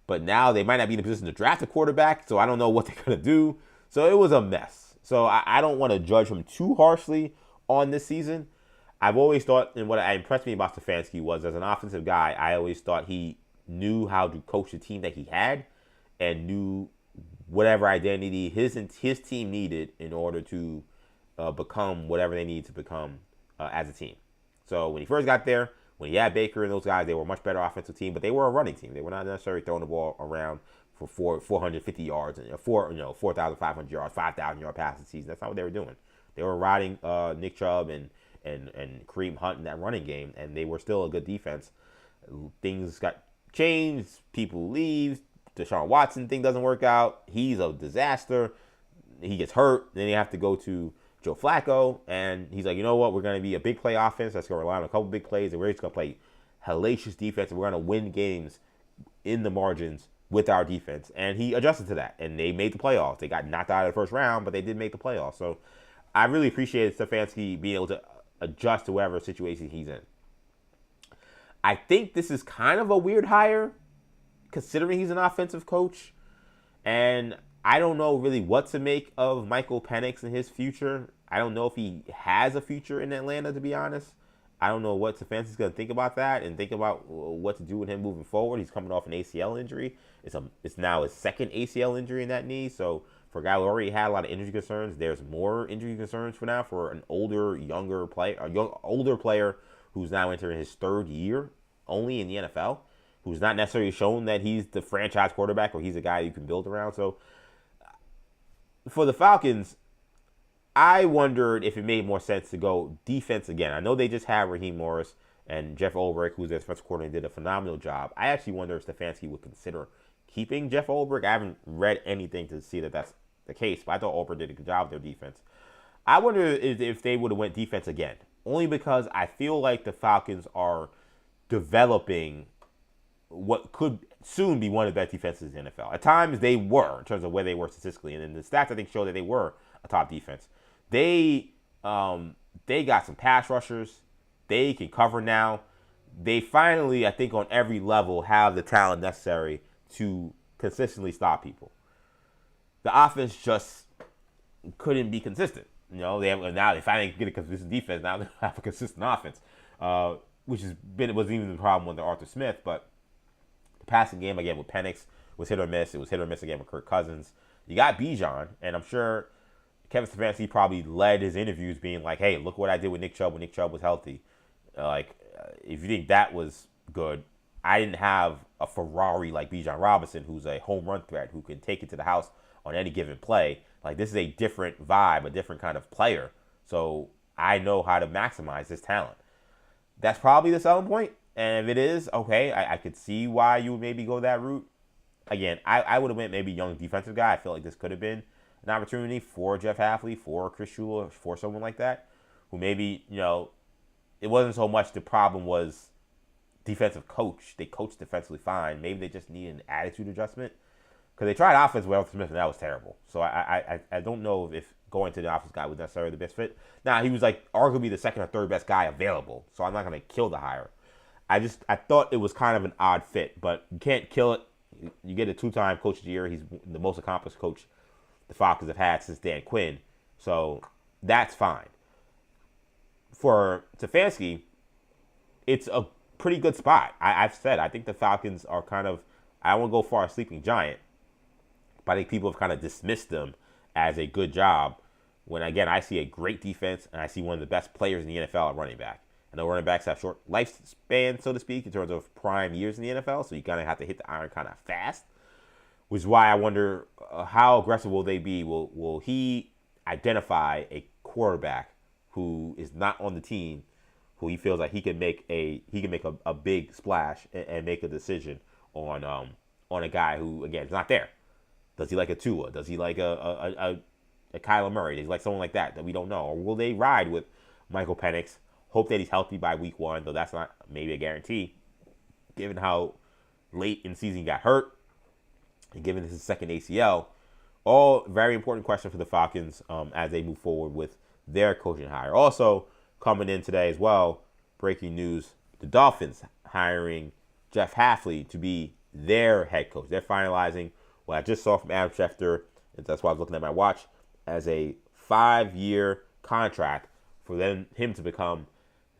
A: but now they might not be in a position to draft a quarterback, so I don't know what they're going to do. So it was a mess. So I don't want to judge him too harshly on this season. I've always thought, and what impressed me about Stefanski was, as an offensive guy, I always thought he knew how to coach the team that he had and knew whatever identity his team needed in order to become whatever they need to become as a team. So when he first got there, when he had Baker and those guys, they were a much better offensive team, but they were a running team. They were not necessarily throwing the ball around for 450 yards and 4,500 yards, 5,000 yard passes season. That's not what they were doing. They were riding Nick Chubb and Kareem Hunt in that running game, and they were still a good defense. Things got changed. People leave. Deshaun Watson thing doesn't work out. He's a disaster. He gets hurt. Then you have to go to Joe Flacco, and he's like, you know what? We're going to be a big play offense. That's going to rely on a couple big plays, and we're just going to play hellacious defense, and we're going to win games in the margins with our defense. And he adjusted to that, and they made the playoffs. They got knocked out of the first round, but they did make the playoffs. So I really appreciated Stefanski being able to adjust to whatever situation he's in. I think this is kind of a weird hire, considering he's an offensive coach, and I don't know really what to make of Michael Penix and his future. I don't know if he has a future in Atlanta, to be honest. I don't know what Stefanski's going to think about that and think about what to do with him moving forward. He's coming off an ACL injury. It's now his second ACL injury in that knee. So for a guy who already had a lot of injury concerns, there's more injury concerns for now for an older player who's now entering his third year only in the NFL, who's not necessarily shown that he's the franchise quarterback or he's a guy you can build around. So for the Falcons, I wondered if it made more sense to go defense again. I know they just had Raheem Morris and Jeff Ulbrich, who's their defensive coordinator, did a phenomenal job. I actually wonder if Stefanski would consider keeping Jeff Ulbrich. I haven't read anything to see that that's the case, but I thought Ulbrich did a good job with their defense. I wonder if they would have went defense again, only because I feel like the Falcons are developing what could soon be one of the best defenses in the NFL. At times they were, in terms of where they were statistically, and then the stats I think show that they were a top defense. They got some pass rushers. They can cover now. They finally, I think, on every level have the talent necessary to consistently stop people. The offense just couldn't be consistent. You know, now they finally get a consistent defense. Now they have a consistent offense, which was even the problem with Arthur Smith. But the passing game again with Penix was hit or miss. It was hit or miss again with Kirk Cousins. You got Bijan, and I'm sure Kevin Stefanski probably led his interviews being like, hey, look what I did with Nick Chubb when Nick Chubb was healthy. If you think that was good, I didn't have a Ferrari like Bijan Robinson, who's a home run threat, who can take it to the house on any given play. Like, this is a different vibe, a different kind of player. So I know how to maximize his talent. That's probably the selling point. And if it is, okay, I could see why you would maybe go that route. Again, I would have went maybe young defensive guy. I feel like this could have been an opportunity for Jeff Hafley, for Chris Shula, for someone like that, who maybe, it wasn't so much the problem was defensive coach. They coached defensively fine. Maybe they just needed an attitude adjustment. Because they tried offense with Arthur Smith, and that was terrible. So I don't know if going to the offense guy was necessarily the best fit. Now, he was like arguably the second or third best guy available. So I'm not going to kill the hire. I thought it was kind of an odd fit, but you can't kill it. You get a two-time coach of the year. He's the most accomplished coach the Falcons have had since Dan Quinn. So that's fine. For Stefanski, it's a pretty good spot. I've said I think the Falcons are kind of, I don't want to go far as sleeping giant, but I think people have kind of dismissed them as a good job when, again, I see a great defense and I see one of the best players in the NFL at running back. I know running backs have short lifespan, so to speak, in terms of prime years in the NFL, so you kind of have to hit the iron kind of fast, which is why I wonder how aggressive will they be? Will he identify a quarterback who is not on the team, who he feels like he can make a big splash and make a decision on a guy who, again, is not there? Does he like a Tua? Does he like a Kyler Murray? Does he like someone like that we don't know? Or will they ride with Michael Penix? Hope that he's healthy by week 1, though that's not maybe a guarantee, given how late in the season he got hurt, and given this is his second ACL. All very important questions for the Falcons as they move forward with their coaching hire. Also, coming in today as well, breaking news, the Dolphins hiring Jeff Hafley to be their head coach. They're finalizing what I just saw from Adam Schefter, and that's why I was looking at my watch, as a 5-year contract for him to become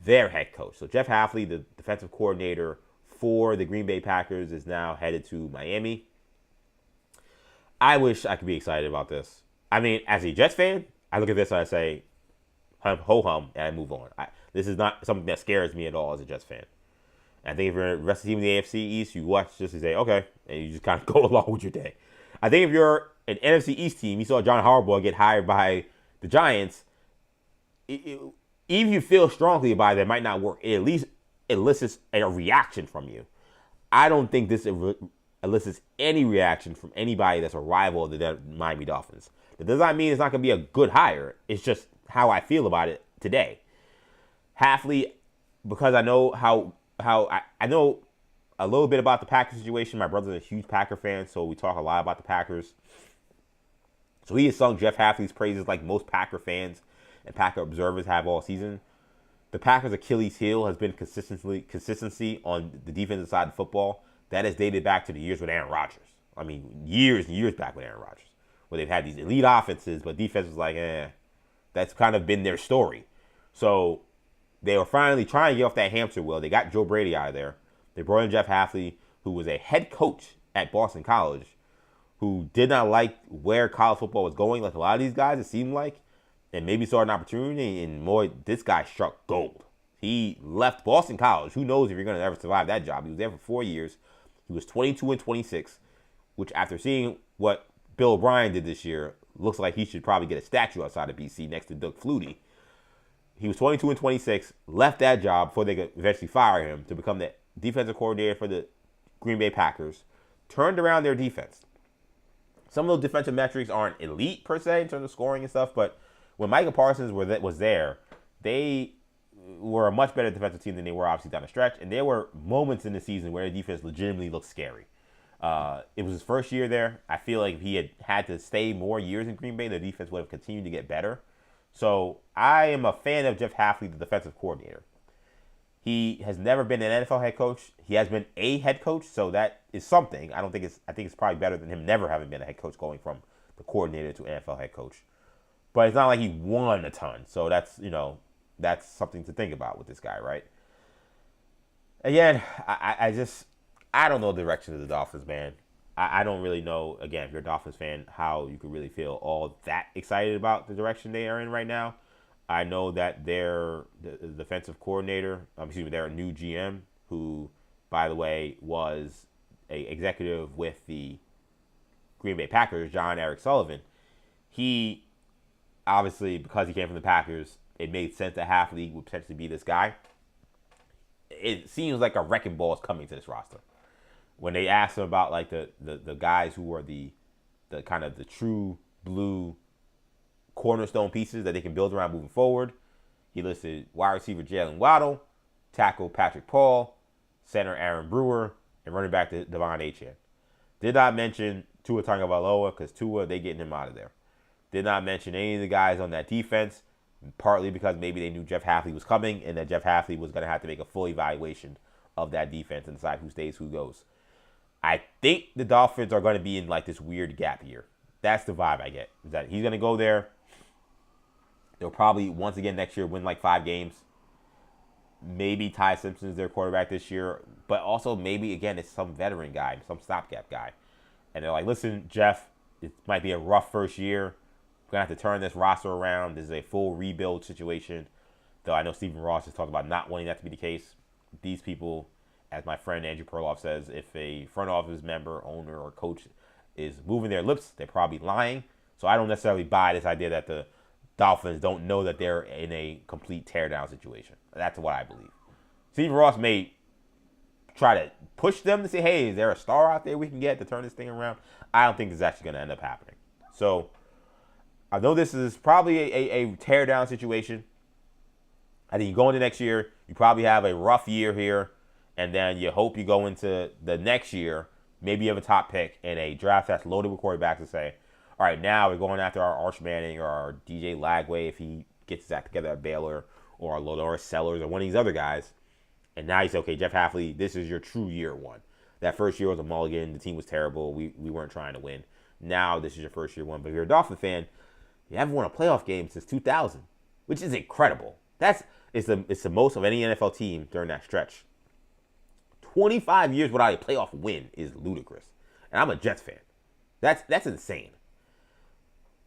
A: their head coach. So Jeff Hafley, the defensive coordinator for the Green Bay Packers, is now headed to Miami. I wish I could be excited about this. I mean, as a Jets fan, I look at this and I say, ho-hum, and I move on. This is not something that scares me at all as a Jets fan. I think if you're the rest of the team in the AFC East, you watch just to say, okay, and you just kind of go along with your day. I think if you're an NFC East team, you saw John Harbaugh get hired by the Giants, even if you feel strongly about it, it might not work. It at least elicits a reaction from you. I don't think this elicits any reaction from anybody that's a rival of the Miami Dolphins. That does not mean it's not going to be a good hire. It's just how I feel about it today. Hafley, because I know I know a little bit about the Packers situation. My brother's a huge Packer fan, so we talk a lot about the Packers. So he has sung Jeff Hafley's praises like most Packer fans and Packer observers have all season. The Packers' Achilles heel has been consistency on the defensive side of football. That has dated back to the years with Aaron Rodgers. I mean, years and years back with Aaron Rodgers, where they've had these elite offenses, but defense was like, That's kind of been their story. So they were finally trying to get off that hamster wheel. They got Joe Brady out of there. They brought in Jeff Hafley, who was a head coach at Boston College, who did not like where college football was going, like a lot of these guys, it seemed like, and maybe saw an opportunity, and more, this guy struck gold. He left Boston College. Who knows if you're going to ever survive that job. He was there for 4 years. He was 22-26, which after seeing what Bill O'Brien did this year, looks like he should probably get a statue outside of BC next to Doug Flutie. He was 22-26, left that job before they could eventually fire him to become the defensive coordinator for the Green Bay Packers, turned around their defense. Some of those defensive metrics aren't elite per se in terms of scoring and stuff, but when Micah Parsons was there, they were a much better defensive team than they were obviously down the stretch, and there were moments in the season where the defense legitimately looked scary. It was his first year there. I feel like if he had to stay more years in Green Bay, the defense would have continued to get better. So I am a fan of Jeff Hafley, the defensive coordinator. He has never been an NFL head coach. He has been a head coach, so that is something. I think it's probably better than him never having been a head coach, going from the coordinator to NFL head coach. But it's not like he won a ton, so that's something to think about with this guy, right? Again, I don't know the direction of the Dolphins, man. I don't really know, again, if you're a Dolphins fan, how you could really feel all that excited about the direction they are in right now. I know that their defensive coordinator, their new GM, who, by the way, was an executive with the Green Bay Packers, John Eric Sullivan, he, obviously, because he came from the Packers, it made sense that Hafley would potentially be this guy. It seems like a wrecking ball is coming to this roster. When they asked him about like the guys who are the kind of the true blue cornerstone pieces that they can build around moving forward, he listed wide receiver Jalen Waddle, tackle Patrick Paul, center Aaron Brewer, and running back Devon Achane. Did not mention Tua Tagovailoa because Tua, they getting him out of there. Did not mention any of the guys on that defense, partly because maybe they knew Jeff Hafley was coming and that Jeff Hafley was going to have to make a full evaluation of that defense and decide who stays, who goes. I think the Dolphins are going to be in like this weird gap year. That's the vibe I get. Is that he's going to go there. They'll probably, once again, next year win like 5 games. Maybe Ty Simpson's their quarterback this year. But also maybe, again, it's some veteran guy, some stopgap guy. And they're like, listen, Jeff, it might be a rough first year. We're going to have to turn this roster around. This is a full rebuild situation. Though I know Stephen Ross has talked about not wanting that to be the case. These people, as my friend Andrew Perloff says, if a front office member, owner, or coach is moving their lips, they're probably lying. So I don't necessarily buy this idea that the Dolphins don't know that they're in a complete teardown situation. That's what I believe. Stephen Ross may try to push them to say, hey, is there a star out there we can get to turn this thing around? I don't think this is actually going to end up happening. So I know this is probably a teardown situation. I think you go into next year, you probably have a rough year here, and then you hope you go into the next year, maybe you have a top pick in a draft that's loaded with quarterbacks and say, all right, now we're going after our Arch Manning or our DJ Lagway if he gets his act together at Baylor, or our Lodoris Sellers or one of these other guys. And now you say, okay, Jeff Hafley, this is your true year one. That first year was a mulligan. The team was terrible. We weren't trying to win. Now this is your first year one. But if you're a Dolphin fan, you haven't won a playoff game since 2000, which is incredible. It's the most of any NFL team during that stretch. 25 years without a playoff win is ludicrous. And I'm a Jets fan. That's insane.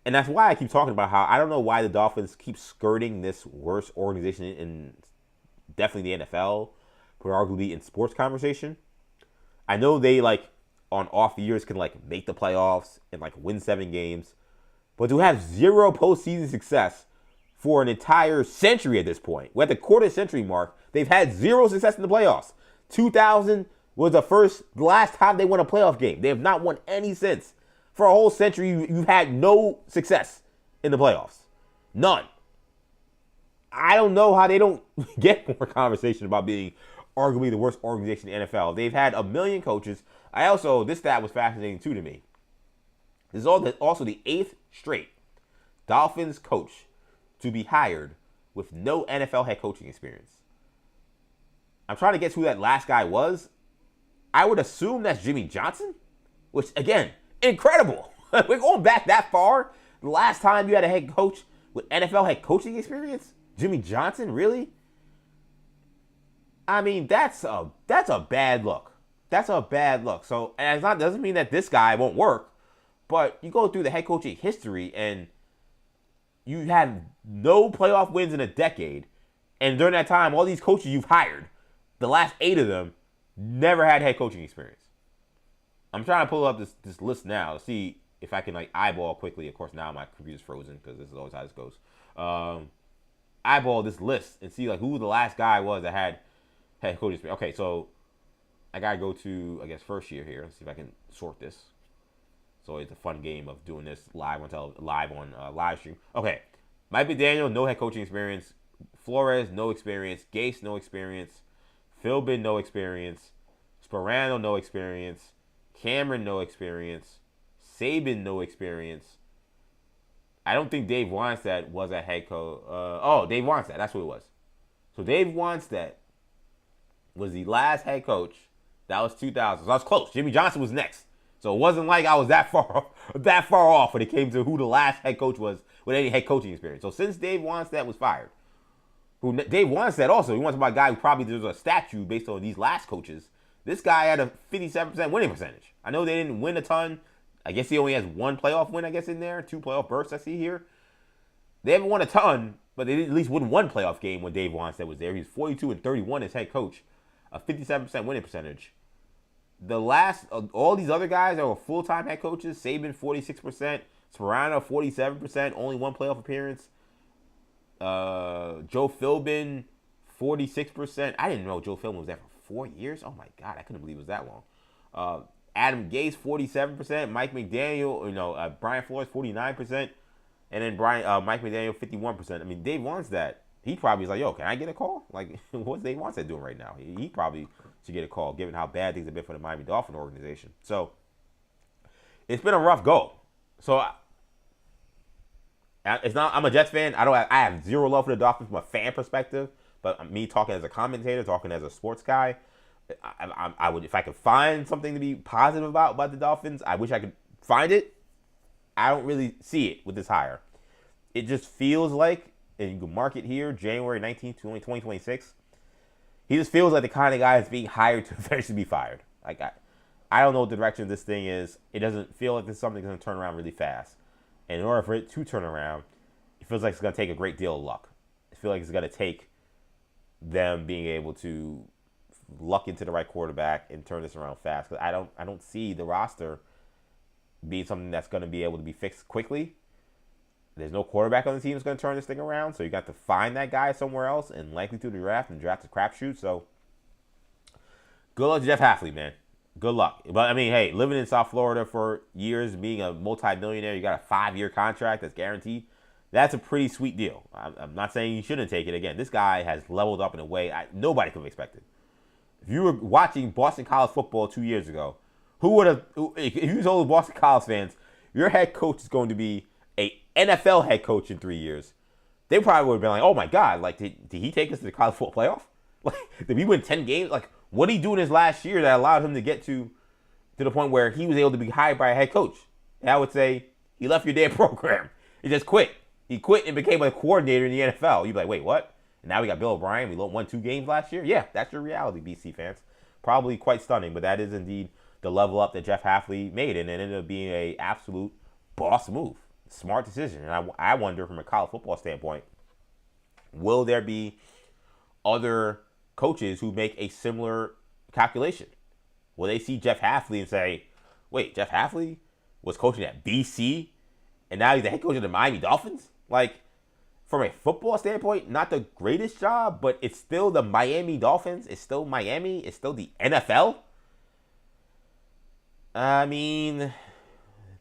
A: And that's why I keep talking about how I don't know why the Dolphins keep skirting this worst organization in definitely the NFL, but arguably in sports conversation. I know they on off years can make the playoffs and win 7 games, but to have 0 postseason success for an entire century at this point, we're at the quarter century mark, they've had 0 success in the playoffs. 2000 was the last time they won a playoff game. They have not won any since. For a whole century, you've had no success in the playoffs. None. I don't know how they don't get more conversation about being arguably the worst organization in the NFL. They've had a million coaches. This stat was fascinating too to me. This is also the 8th straight Dolphins coach to be hired with no NFL head coaching experience. I'm trying to guess who that last guy was. I would assume that's Jimmy Johnson, which, again, incredible. We're going back that far. The last time you had a head coach with NFL head coaching experience? Jimmy Johnson, really? I mean, that's a bad look. That's a bad look. So, and doesn't mean that this guy won't work, but you go through the head coaching history and you had no playoff wins in a decade, and during that time, all these coaches you've hired, the last 8 of them never had head coaching experience. I'm trying to pull up this list now to see if I can eyeball quickly. Of course, now my computer's frozen because this is always how this goes. Eyeball this list and see who the last guy was that had head coaching experience. Okay, so I gotta go to first year here. Let's see if I can sort this. It's always a fun game of doing this live on live stream. Okay, Mike McDaniel, no head coaching experience. Flores, no experience. Gase, no experience. Philbin, no experience. Sperano, no experience. Cameron, no experience. Saban, no experience. I don't think Dave Wannstedt was a head coach. Dave Wannstedt, that's what it was. So Dave Wannstedt was the last head coach. That was 2000. So I was close. Jimmy Johnson was next. So it wasn't like I was that far off when it came to who the last head coach was with any head coaching experience. So since Dave Wannstedt was fired, Dave Wannstedt also, he wants about a guy who probably there's a statue based on these last coaches. This guy had a 57% winning percentage. I know they didn't win a ton. I guess he only has 1 playoff win, in there. 2 playoff bursts I see here. They haven't won a ton, but they did at least win 1 playoff game when Dave Wannstedt was there. He's 42-31 as head coach, a 57% winning percentage. All these other guys that were full-time head coaches, Saban 46%, Sperano 47%, only 1 playoff appearance. Joe Philbin 46%. I didn't know Joe Philbin was there for 4 years. Oh my God, I couldn't believe it was that long. Adam Gase 47%, Mike McDaniel, Brian Flores 49%, and then Mike McDaniel 51%. I mean, Dave Wannstedt, he probably is yo, can I get a call? What's Dave Wannstedt doing right now? He probably should get a call, given how bad things have been for the Miami Dolphin organization. So it's been a rough go. So it's not. I'm a Jets fan. I have 0 love for the Dolphins from a fan perspective, but me talking as a commentator, talking as a sports guy. I would, if I could find something to be positive about the Dolphins, I wish I could find it. I don't really see it with this hire. It just feels like, and you can mark it here, January 19th, 2026. He just feels like the kind of guy that's being hired to eventually be fired. I don't know what the direction of this thing is. It doesn't feel like this is something that's going to turn around really fast. And in order for it to turn around, it feels like it's going to take a great deal of luck. I feel like it's going to take them being able to luck into the right quarterback and turn this around fast. Because I don't see the roster being something that's going to be able to be fixed quickly. There's no quarterback on the team that's going to turn this thing around, so you got to find that guy somewhere else and likely through the draft, and draft a crapshoot. So good luck to Jeff Hafley, man. Good luck. But I mean, hey, living in South Florida for years, being a multi-millionaire, you got a 5-year contract that's guaranteed. That's a pretty sweet deal. I'm not saying you shouldn't take it. Again, this guy has leveled up in a way nobody could have expected. If you were watching Boston College football 2 years ago, if you told the Boston College fans your head coach is going to be a NFL head coach in 3 years, they probably would have been like, oh my God, did he take us to the college football playoff? Did we win 10 games? What did he do in his last year that allowed him to get to the point where he was able to be hired by a head coach? And I would say he left your damn program. He just quit. He quit and became a coordinator in the NFL. You'd be like, wait, what? And now we got Bill O'Brien. We won 2 games last year. Yeah, that's your reality, BC fans. Probably quite stunning, but that is indeed the level up that Jeff Hafley made, and it ended up being a absolute boss move. Smart decision. And I wonder from a college football standpoint, will there be other coaches who make a similar calculation? Will they see Jeff Hafley and say, wait, Jeff Hafley was coaching at BC and now he's the head coach of the Miami Dolphins? Like, from a football standpoint, not the greatest job, but it's still the Miami Dolphins. It's still Miami. It's still the NFL. I mean,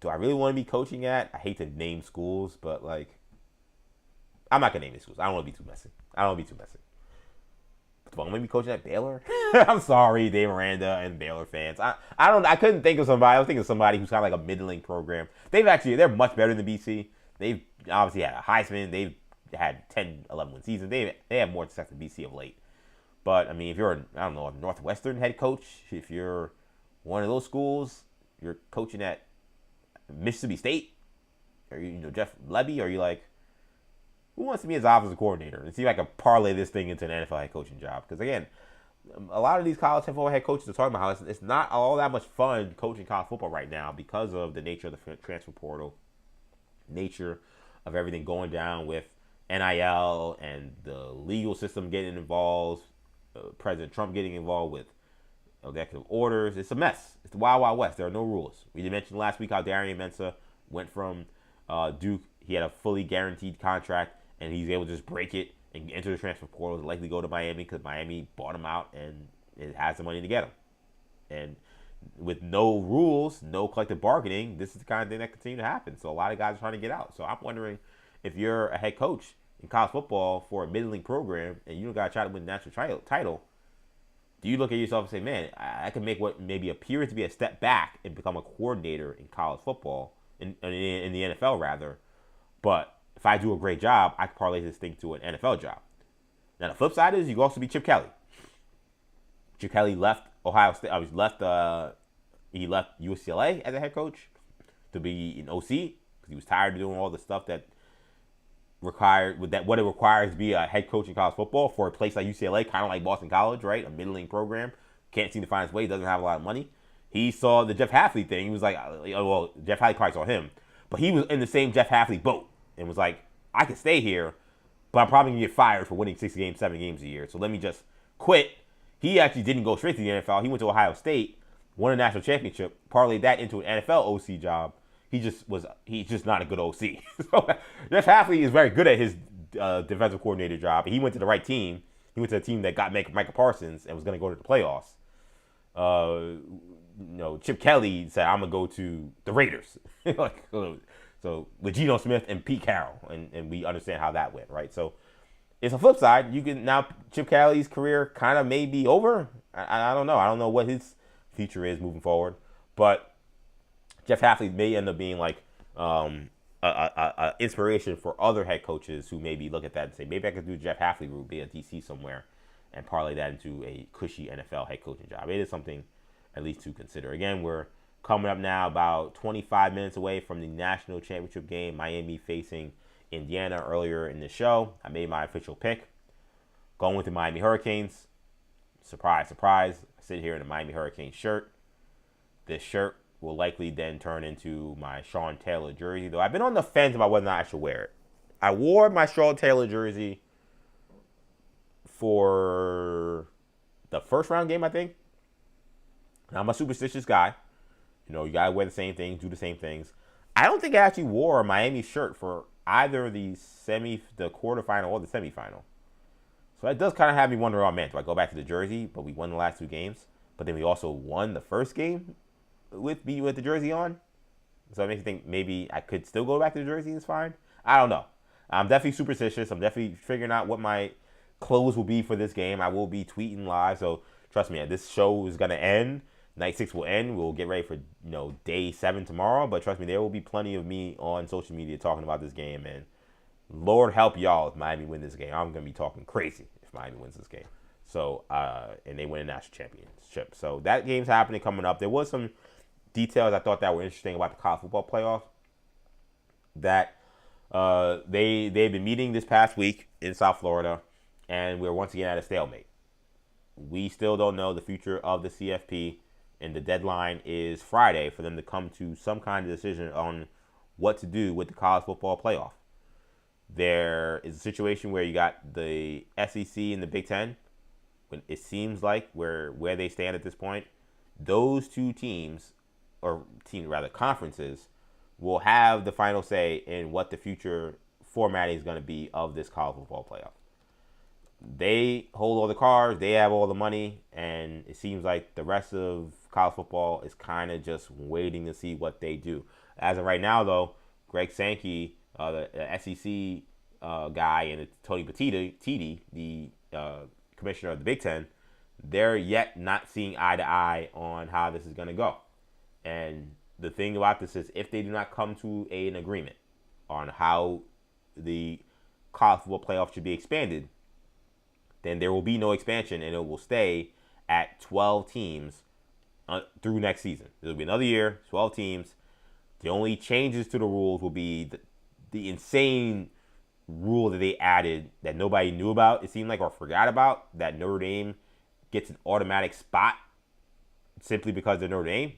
A: do I really want to be coaching at? I hate to name schools, but like, I'm not going to name these schools. I don't want to be too messy. Do I want to be coaching at Baylor? I'm sorry, Dave Miranda and Baylor fans. I couldn't think of somebody. I was thinking of somebody who's kind of like a middling program. They're much better than BC. They've obviously had a Heisman. They've had 10, 11 win seasons. They have more success than BC of late. But I mean, if you're a Northwestern head coach, if you're one of those schools, you're coaching at Mississippi State, or Jeff Lebby, or you like, who wants to be his offensive coordinator and see if I can parlay this thing into an NFL head coaching job? Because again, a lot of these college football head coaches are talking about how it's not all that much fun coaching college football right now because of the nature of the transfer portal, nature of everything going down with NIL and the legal system getting involved, President Trump getting involved with executive orders. It's a mess. It's the Wild Wild West. There are no rules. We mentioned last week how Darian Mensah went from Duke. He had a fully guaranteed contract, and he's able to just break it and enter the transfer portal and likely go to Miami because Miami bought him out and it has the money to get him. And with no rules, no collective bargaining, this is the kind of thing that continues to happen. So a lot of guys are trying to get out. So I'm wondering if you're a head coach in college football for a middling program and you don't got to try to win the national title, do you look at yourself and say, man, I can make what maybe appears to be a step back and become a coordinator in college football, in the NFL rather, but if I do a great job, I can parlay this thing to an NFL job. Now, the flip side is you can also be Chip Kelly. Chip Kelly left Ohio State. He left UCLA as a head coach to be an OC because he was tired of doing all the stuff that what it requires to be a head coach in college football for a place like UCLA, kind of like Boston College, right? A middling program. Can't seem to find his way. Doesn't have a lot of money. He saw the Jeff Hafley thing. He was like, well, Jeff Hafley probably saw him. But he was in the same Jeff Hafley boat and was like, I can stay here, but I'm probably going to get fired for winning 6 games, 7 games a year. So let me just quit. He actually didn't go straight to the NFL. He went to Ohio State, won a national championship, parlayed that into an NFL OC job. He's just not a good OC. So Jeff Hafley is very good at his defensive coordinator job. He went to the right team. He went to a team that got Micah Parsons and was going to go to the playoffs. Chip Kelly said, I'm going to go to the Raiders. So with Geno Smith and Pete Carroll, and we understand how that went, right? So it's a flip side. You can now Chip Kelly's career kind of may be over. I don't know. I don't know what his future is moving forward, but Jeff Hafley may end up being like a inspiration for other head coaches who maybe look at that and say, maybe I could do Jeff Hafley route, be a DC somewhere, and parlay that into a cushy NFL head coaching job. It is something at least to consider. Again, we're coming up now about 25 minutes away from the national championship game, Miami facing Indiana earlier in the show. I made my official pick. Going with the Miami Hurricanes. Surprise, surprise. I sit here in a Miami Hurricanes shirt. This shirt will likely then turn into my Sean Taylor jersey, though I've been on the fence about whether or not I should wear it. I wore my Sean Taylor jersey for the first round game, I think. I'm a superstitious guy. You gotta wear the same things, do the same things. I don't think I actually wore a Miami shirt for either the quarterfinal or the semifinal. So that does kind of have me wonder, oh man, do I go back to the jersey? But we won the last 2 games. But then we also won the first game with the jersey on. So it makes me think maybe I could still go back to the jersey and it's fine. I don't know. I'm definitely superstitious. I'm definitely figuring out what my clothes will be for this game. I will be tweeting live. So trust me, this show is going to end. Night 6 will end. We'll get ready for day 7 tomorrow. But trust me, there will be plenty of me on social media talking about this game. And Lord help y'all if Miami win this game. I'm going to be talking crazy if Miami wins this game. So, and they win a national championship. So that game's happening coming up. There was some details I thought that were interesting about the college football playoff. That they've been meeting this past week in South Florida. and we're once again at a stalemate. We still don't know the future of the CFP, and the deadline is Friday for them to come to some kind of decision on what to do with the college football playoff. There is a situation where you got the SEC and the Big Ten. When it seems like where they stand at this point, those two teams, or conferences, will have the final say in what the future formatting is going to be of this college football playoff. They hold all the cards, they have all the money, and it seems like the rest of college football is kind of just waiting to see what they do. As of right now, though, Greg Sankey, the SEC guy, and Tony Petitti, the commissioner of the Big Ten, they're yet not seeing eye to eye on how this is going to go. And the thing about this is, if they do not come to an agreement on how the college football playoff should be expanded, then there will be no expansion, and it will stay at 12 teams through next season. There will be another year, 12 teams. The only changes to the rules will be the insane rule that they added that nobody knew about, it seemed like, or forgot about, that Notre Dame gets an automatic spot simply because they're Notre Dame.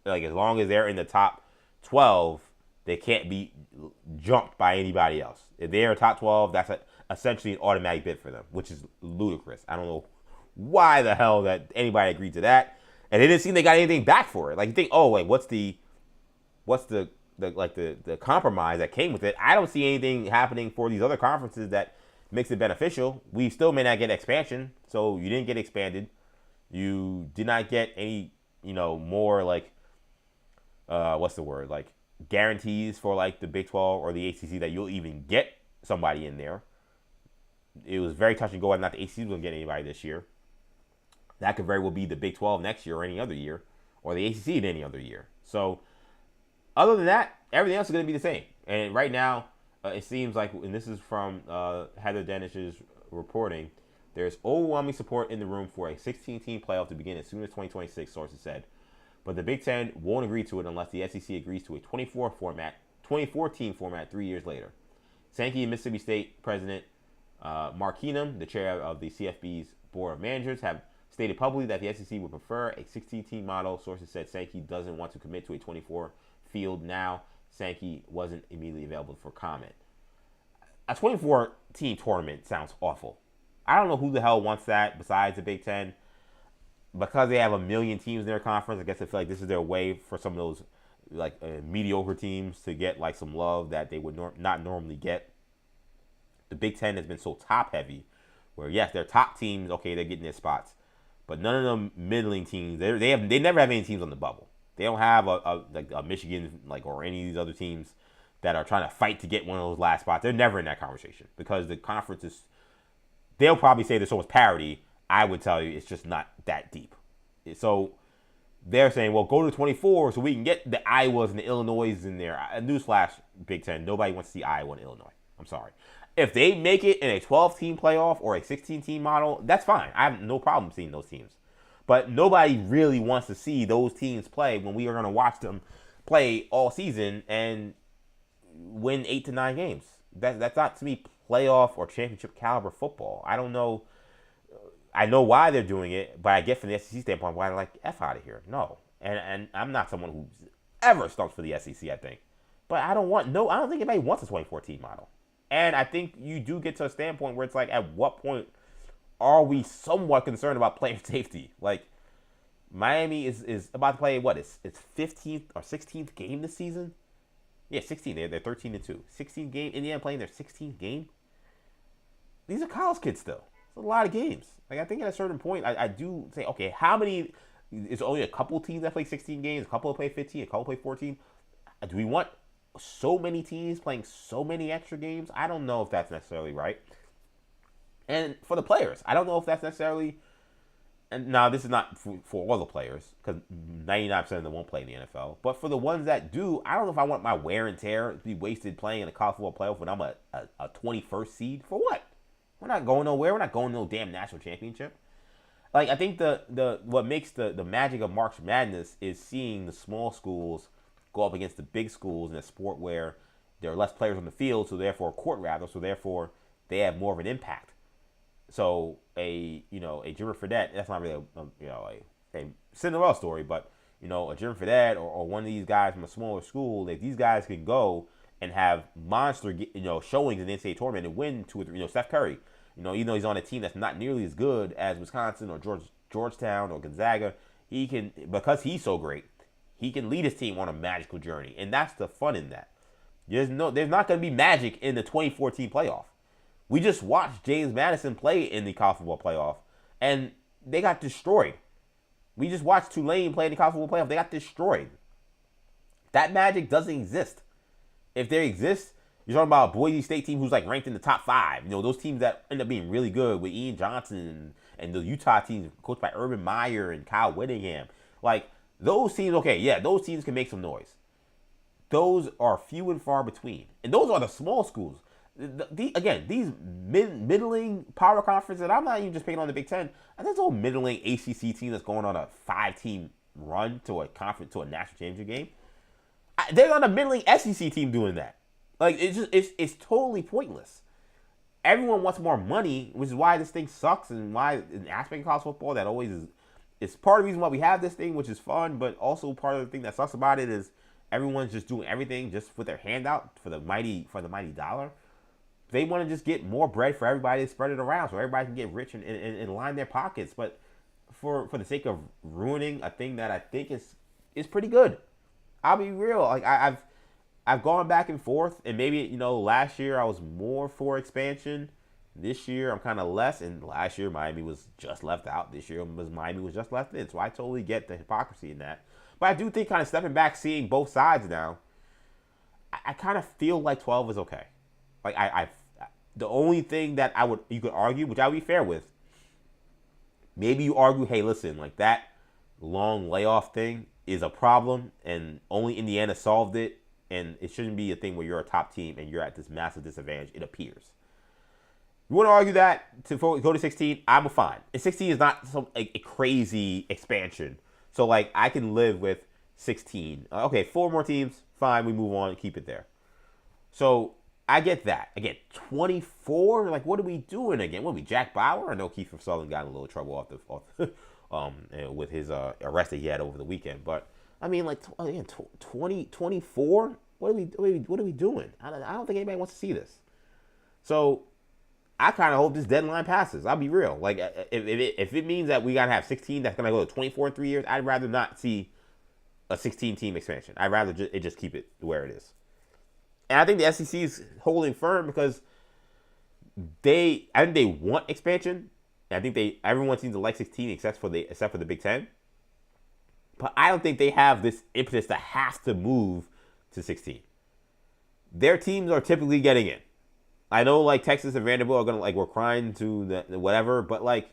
A: Like, as long as they're in the top 12, they can't be jumped by anybody else. If they're top 12, that's essentially an automatic bid for them, which is ludicrous. I don't know why the hell that anybody agreed to that. And it didn't seem they got anything back for it. Like, you think, oh, wait, what's the compromise that came with it? I don't see anything happening for these other conferences that makes it beneficial. We still may not get expansion, so you didn't get expanded. You did not get any, more like, like guarantees for like the Big 12 or the ACC that you'll even get somebody in there. It was very touch and go whether or not the ACC was going to get anybody this year. That could very well be the Big 12 next year or any other year, or the ACC in any other year. So other than that, everything else is going to be the same. And right now, it seems like, and this is from Heather Denish's reporting, there's overwhelming support in the room for a 16-team playoff to begin as soon as 2026, sources said. But the Big Ten won't agree to it unless the SEC agrees to a 24-team format 3 years later. Sankey and Mississippi State President Mark Keenum, the chair of the CFB's Board of Managers, have stated publicly that the SEC would prefer a 16-team model. Sources said Sankey doesn't want to commit to a 24 field now. Sankey wasn't immediately available for comment. A 24-team tournament sounds awful. I don't know who the hell wants that besides the Big Ten. Because they have a million teams in their conference, I guess I feel like this is their way for some of those mediocre teams to get like some love that they would not normally get. The Big Ten has been so top-heavy, where yes, their top teams, okay, they're getting their spots, but none of them middling teams. They never have any teams on the bubble. They don't have a Michigan or any of these other teams that are trying to fight to get one of those last spots. They're never in that conversation because the conference is. They'll probably say there's so much parity. I would tell you it's just not that deep. So they're saying, well, go to 24 so we can get the Iowas and the Illinois in there. Newsflash, Big Ten, nobody wants to see Iowa and Illinois. I'm sorry. If they make it in a 12-team playoff or a 16-team model, that's fine. I have no problem seeing those teams. But nobody really wants to see those teams play when we are going to watch them play all season and win 8 to 9 games. That's not, to me, playoff or championship caliber football. I don't know. I know why they're doing it, but I get from the SEC standpoint why they're like, F out of here. No. And I'm not someone who's ever stumps for the SEC, I think. But I don't think anybody wants a 24-team model. And I think you do get to a standpoint where it's like, at what point are we somewhat concerned about player safety? Like, Miami is about to play, its 15th or 16th game this season? Yeah, 16. They're 13-2. 16th game. Indiana playing their 16th game? These are college kids still. It's a lot of games. Like, I think at a certain point, I do say, okay, how many? It's only a couple teams that play 16 games, a couple that play 15, a couple play 14. Do we want so many teams playing so many extra games? I don't know if that's necessarily right. And for the players, I don't know if that's necessarily. And now this is not for all the players because 99% of them won't play in the NFL. But for the ones that do, I don't know if I want my wear and tear to be wasted playing in a college football playoff when I'm a 21st seed. For what? We're not going nowhere. We're not going to no damn national championship. Like, I think the what makes the magic of March Madness is seeing the small schools go up against the big schools in a sport where there are less players on the field, so therefore they have more of an impact. So a Jimmer Fredette, that's not really a Cinderella story, but a Jimmer Fredette or one of these guys from a smaller school, if these guys can go and have monster showings in the NCAA tournament and win 2 or 3, Steph Curry, even though he's on a team that's not nearly as good as Wisconsin or Georgetown or Gonzaga, he can, because he's so great, he can lead his team on a magical journey, and that's the fun in that. There's not going to be magic in the 2014 playoff. We just watched James Madison play in the college football playoff, and they got destroyed. We just watched Tulane play in the college football playoff. They got destroyed. That magic doesn't exist. If there exists, you're talking about a Boise State team who's like ranked in the top 5. Those teams that end up being really good with Ian Johnson and the Utah teams coached by Urban Meyer and Kyle Whittingham. Like, those teams, okay, yeah, those teams can make some noise. Those are few and far between. And those are the small schools. These middling power conferences, and I'm not even just picking on the Big Ten. There's a middling ACC team that's going on a 5-team run to a conference, to a national championship game. There's not a middling SEC team doing that. Like, it's totally pointless. Everyone wants more money, which is why this thing sucks, and why an aspect of college football that always is. It's part of the reason why we have this thing, which is fun, but also part of the thing that sucks about it is everyone's just doing everything just with their hand out for the mighty dollar. They want to just get more bread for everybody to spread it around so everybody can get rich and line their pockets. But for the sake of ruining a thing that I think is pretty good. I'll be real. Like, I've gone back and forth, and maybe, last year I was more for expansion. This year I'm kind of less, and last year Miami was just left out. This year Miami was just left in. So I totally get the hypocrisy in that. But I do think, kind of stepping back, seeing both sides now, I kind of feel like 12 is okay. Like, the only thing that you could argue, which I would be fair with, maybe you argue, hey, listen, like, that long layoff thing is a problem, and only Indiana solved it, and it shouldn't be a thing where you're a top team and you're at this massive disadvantage, it appears. You want to argue that to go to 16, I'm fine. And 16 is not a crazy expansion. So, like, I can live with 16. Okay, 4 more teams, fine, we move on and keep it there. So, I get that. Again, 24? Like, what are we doing again? What are we, Jack Bauer? I know Kiefer Sutherland got in a little trouble with his arrest that he had over the weekend. But, I mean, like, again, 24? What are we doing? I don't think anybody wants to see this. So, I kind of hope this deadline passes. I'll be real. Like, if it means that we got to have 16 that's going to go to 24 in 3 years, I'd rather not see a 16-team expansion. I'd rather just keep it where it is. And I think the SEC is holding firm because I think they want expansion. I think everyone seems to like 16 except for the Big Ten. But I don't think they have this impetus to have to move to 16. Their teams are typically getting in. I know, like, Texas and Vanderbilt are gonna, like, we're crying to the whatever, but, like,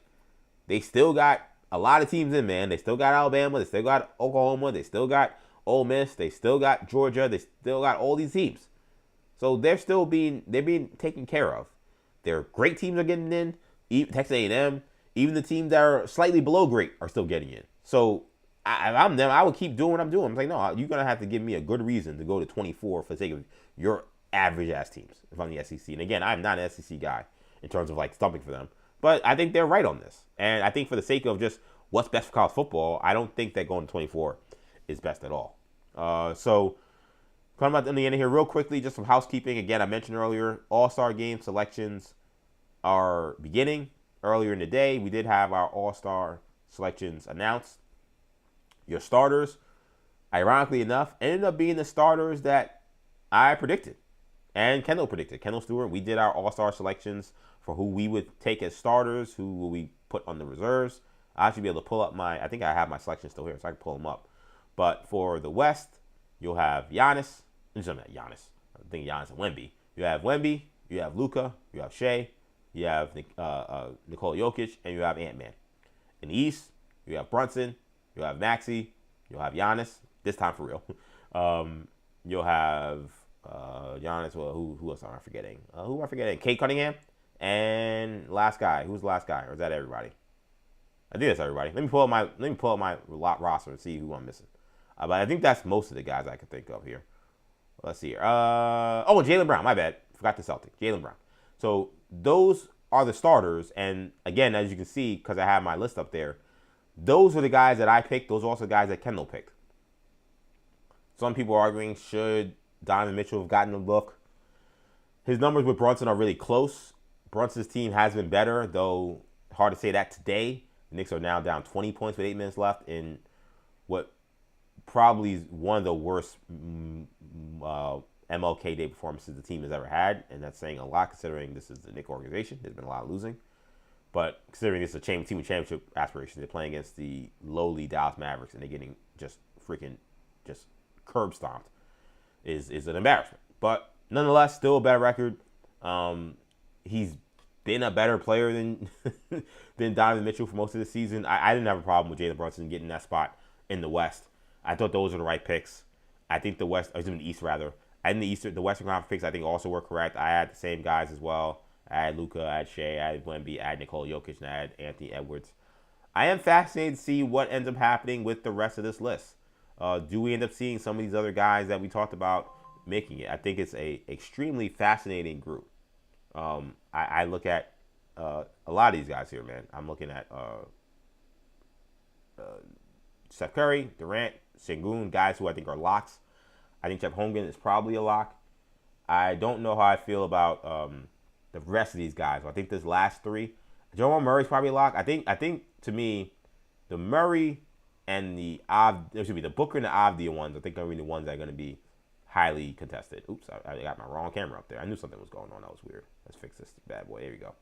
A: they still got a lot of teams in, man. They still got Alabama, they still got Oklahoma, they still got Ole Miss, they still got Georgia, they still got all these teams. So they're being taken care of. Their great teams are getting in. Texas A&M, even the teams that are slightly below great are still getting in. So I'm them. I would keep doing what I'm doing. I'm like, no, you're gonna have to give me a good reason to go to 24 for the sake of your average ass teams if I'm the SEC. And again, I'm not an SEC guy in terms of, like, stumping for them, but I think they're right on this. And I think for the sake of just what's best for college football, I don't think that going to 24 is best at all. So coming up in the end here real quickly, just some housekeeping. Again, I mentioned earlier, All-Star game selections are beginning. Earlier in the day, we did have our All-Star selections announced. Your starters, ironically enough, ended up being the starters that I predicted. And Kendall predicted. Kendall Stewart, we did our All-Star selections for who we would take as starters, who will we put on the reserves. I should be able to pull up I think I have my selections still here, so I can pull them up. But for the West, you'll have Giannis. I'm thinking Giannis and Wemby. You have Wemby, you have Luka, you have Shea, you have Nikola Jokic, and you have Ant-Man. In the East, you have Brunson, you have Maxey, you'll have Giannis, this time for real. You'll have Giannis, well, who else am I forgetting? Who am I forgetting? Kate Cunningham, and last guy. Who's the last guy? Or is that everybody? I think that's everybody. Let me pull up my roster and see who I'm missing. But I think that's most of the guys I can think of here. Let's see here. Jaylen Brown. My bad. Forgot the Celtic. Jaylen Brown. So those are the starters. And again, as you can see, because I have my list up there, those are the guys that I picked. Those are also the guys that Kendall picked. Some people are arguing, should Donovan Mitchell have gotten a look? His numbers with Brunson are really close. Brunson's team has been better, though hard to say that today. The Knicks are now down 20 points with 8 minutes left in what probably is one of the worst MLK Day performances the team has ever had, and that's saying a lot considering this is the Knicks organization. There's been a lot of losing. But considering it's a team with championship aspirations, they're playing against the lowly Dallas Mavericks, and they're getting just curb stomped, is an embarrassment. But nonetheless, still a better record. He's been a better player than than Donovan Mitchell for most of the season. I didn't have a problem with Jalen Brunson getting that spot in the West. I thought those were the right picks. I think the West, in the East rather. And the Western Conference picks I think also were correct. I had the same guys as well. I had Luka, I had Shea, I had Wemby, I had Nikola Jokic, and I had Anthony Edwards. I am fascinated to see what ends up happening with the rest of this list. Do we end up seeing some of these other guys that we talked about making it? I think it's a extremely fascinating group. I look at a lot of these guys here, man. I'm looking at Steph Curry, Durant, Sengun, guys who I think are locks. I think Jeff Holmgren is probably a lock. I don't know how I feel about the rest of these guys. I think this last three, Jamal Murray's probably a lock. I think to me, the Murray and the Booker and the Avdia ones, I think are going to be the ones that are going to be highly contested. Oops, I got my wrong camera up there. I knew something was going on. That was weird. Let's fix this bad boy. There we go.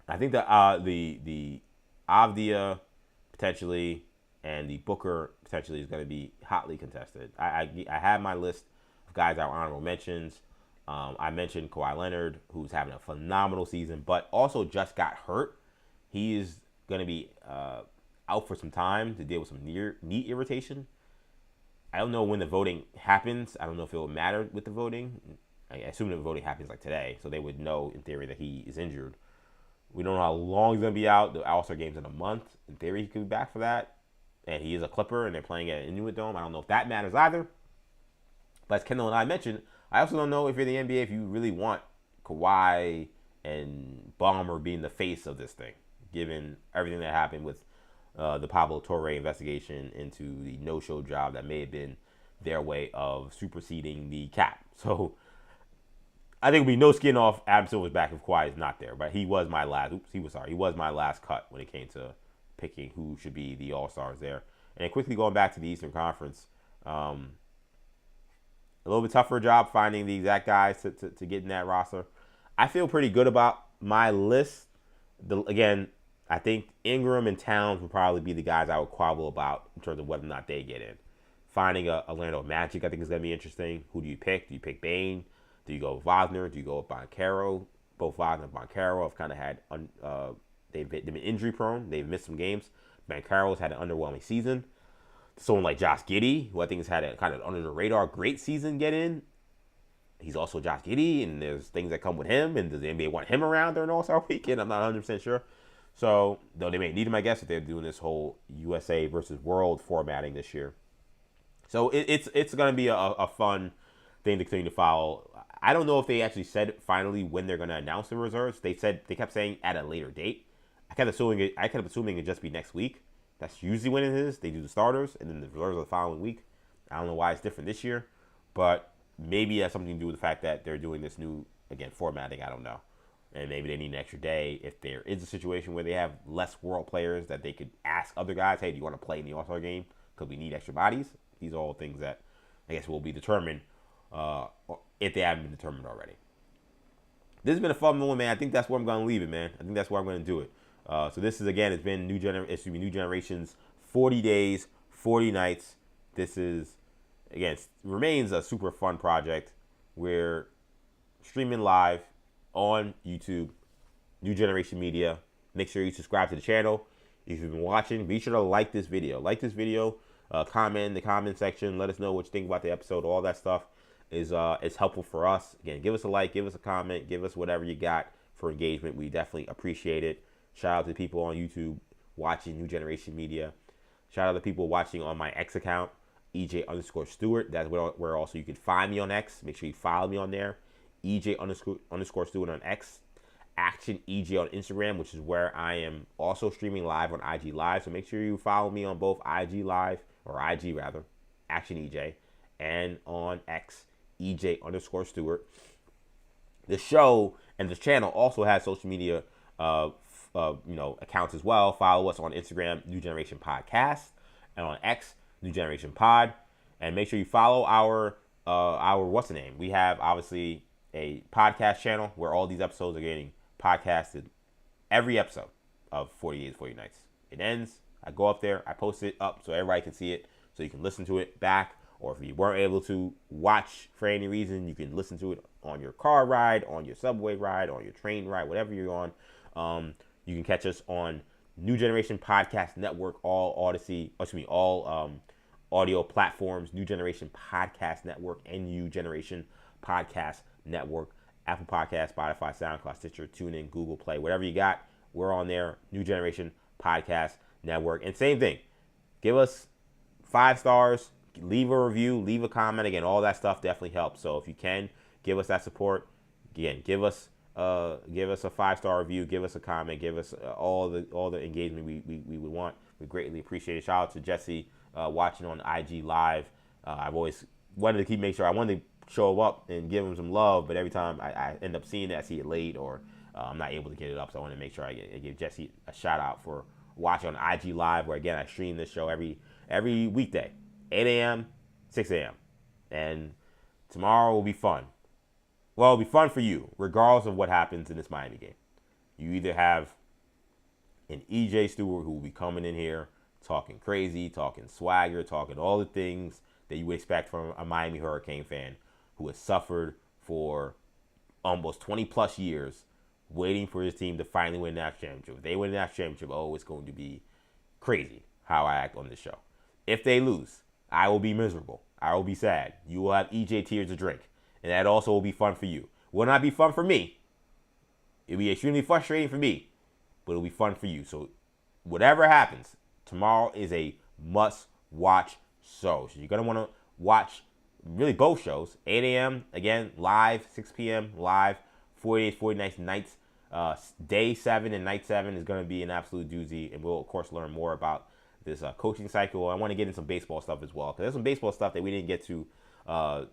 A: I think the Avdia potentially and the Booker potentially is going to be hotly contested. I have my list of guys that are honorable mentions. I mentioned Kawhi Leonard, who's having a phenomenal season, but also just got hurt. He is going to be out for some time to deal with some knee irritation. I don't know when the voting happens. I don't know if it will matter with the voting. I assume the voting happens like today, so they would know in theory that he is injured. We don't know how long he's going to be out. The All-Star game's in a month. In theory, he could be back for that. And he is a Clipper, and they're playing at Inuit Dome. I don't know if that matters either. But as Kendall and I mentioned, I also don't know if you're the NBA, if you really want Kawhi and Ballmer being the face of this thing, given everything that happened with the Pablo Torre investigation into the no-show job that may have been their way of superseding the cap. So I think it'll be no skin off Adam Silver's back if Kawhi is not there. But he was my last. He was my last cut when it came to picking who should be the All-Stars there. And quickly going back to the Eastern Conference, a little bit tougher job finding the exact guys to get in that roster. I feel pretty good about my list. Again, I think Ingram and Towns would probably be the guys I would quibble about in terms of whether or not they get in. Finding a Orlando Magic, I think, is going to be interesting. Who do you pick? Do you pick Bane? Do you go with Wagner? Do you go with Boncaro? Both Wagner and Boncaro have kind of had they've been injury prone. They've missed some games. Bancaro's had an underwhelming season. Someone like Josh Giddey, who I think has had a kind of under the radar great season, get in. He's also Josh Giddey, and there's things that come with him. And does the NBA want him around during All-Star Weekend? I'm not 100% sure. So, though they may need him, I guess, if they're doing this whole USA versus World formatting this year. So it's going to be a fun thing to continue to follow. I don't know if they actually said finally when they're going to announce the reserves. They kept saying at a later date. I kept assuming it'd just be next week. That's usually when it is. They do the starters and then the reserves are the following week. I don't know why it's different this year, but maybe it has something to do with the fact that they're doing this new, again, formatting. I don't know. And maybe they need an extra day if there is a situation where they have less world players that they could ask other guys, hey, do you want to play in the All-Star game? Because we need extra bodies. These are all things that I guess will be determined if they haven't been determined already. This has been a fun one, man. I think that's where I'm going to leave it, man. I think that's where I'm going to do it. So this is, again, it's been New Generation's 40 days, 40 nights. This is, again, it remains a super fun project. We're streaming live on YouTube, New Generation Media. Make sure you subscribe to the channel. If you've been watching, be sure to like this video. Like this video, comment in the comment section. Let us know what you think about the episode. All that stuff is helpful for us. Again, give us a like, give us a comment, give us whatever you got for engagement. We definitely appreciate it. Shout out to the people on YouTube watching New Generation Media. Shout out to people watching on my X account, EJ_Stewart. That's where also you can find me on X. Make sure you follow me on there. EJ_Stewart on X. Action EJ on Instagram, which is where I am also streaming live on IG Live. So make sure you follow me on both IG Live, or IG rather, Action EJ, and on X, EJ _Stewart. The show and the channel also has social media accounts as well. Follow us on Instagram, New Generation Podcast, and on X, New Generation Pod. And make sure you follow our what's the name? We have obviously a podcast channel where all these episodes are getting podcasted. Every episode of 40 Days, 40 Nights. It ends. I go up there. I post it up so everybody can see it, so you can listen to it back. Or if you weren't able to watch for any reason, you can listen to it on your car ride, on your subway ride, on your train ride, whatever you're on. You can catch us on New Generation Podcast Network, all audio platforms, New Generation Podcast Network, and New Generation Podcast Network, Apple Podcasts, Spotify, SoundCloud, Stitcher, TuneIn, Google Play, whatever you got, we're on there, New Generation Podcast Network. And same thing, give us 5 stars, leave a review, leave a comment. Again, all that stuff definitely helps. So if you can, give us that support. Again, give us a 5-star review, give us a comment, give us all the engagement we would want. We greatly appreciate it. Shout out to Jesse watching on IG Live. I've always wanted to make sure I wanted to show up and give him some love, but every time I end up seeing it, I see it late, or I'm not able to get it up. So I want to make sure I give Jesse a shout out for watching on IG Live, where again I stream this show every weekday, 8 a.m., 6 a.m. And tomorrow will be fun. Well, it'll be fun for you, regardless of what happens in this Miami game. You either have an EJ Stewart who will be coming in here talking crazy, talking swagger, talking all the things that you would expect from a Miami Hurricane fan who has suffered for almost 20 plus years waiting for his team to finally win the national championship. If they win the national championship, it's going to be crazy how I act on this show. If they lose, I will be miserable. I will be sad. You will have EJ tears to drink. And that also will be fun for you. Will not be fun for me. It'll be extremely frustrating for me, but it'll be fun for you. So whatever happens, tomorrow is a must-watch show. So you're going to want to watch really both shows. 8 a.m., again, live, 6 p.m., live, 40 days, 40 nights. Day 7 and night 7 is going to be an absolute doozy. And we'll, of course, learn more about this coaching cycle. I want to get into some baseball stuff as well, because there's some baseball stuff that we didn't get to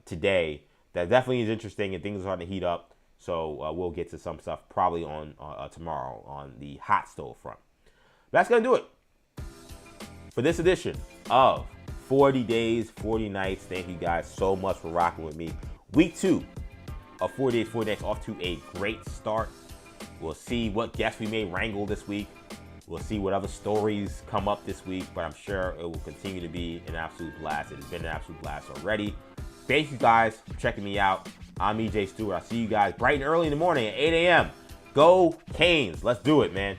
A: today that definitely is interesting, and things are starting to heat up. So we'll get to some stuff probably on tomorrow on the hot stove front. That's going to do it for this edition of 40 Days, 40 Nights. Thank you guys so much for rocking with me. Week 2 of 40 Days, 40 Nights off to a great start. We'll see what guests we may wrangle this week. We'll see what other stories come up this week, but I'm sure it will continue to be an absolute blast. It has been an absolute blast already. Thank you guys for checking me out. I'm EJ Stewart. I'll see you guys bright and early in the morning at 8 a.m. Go Canes. Let's do it, man.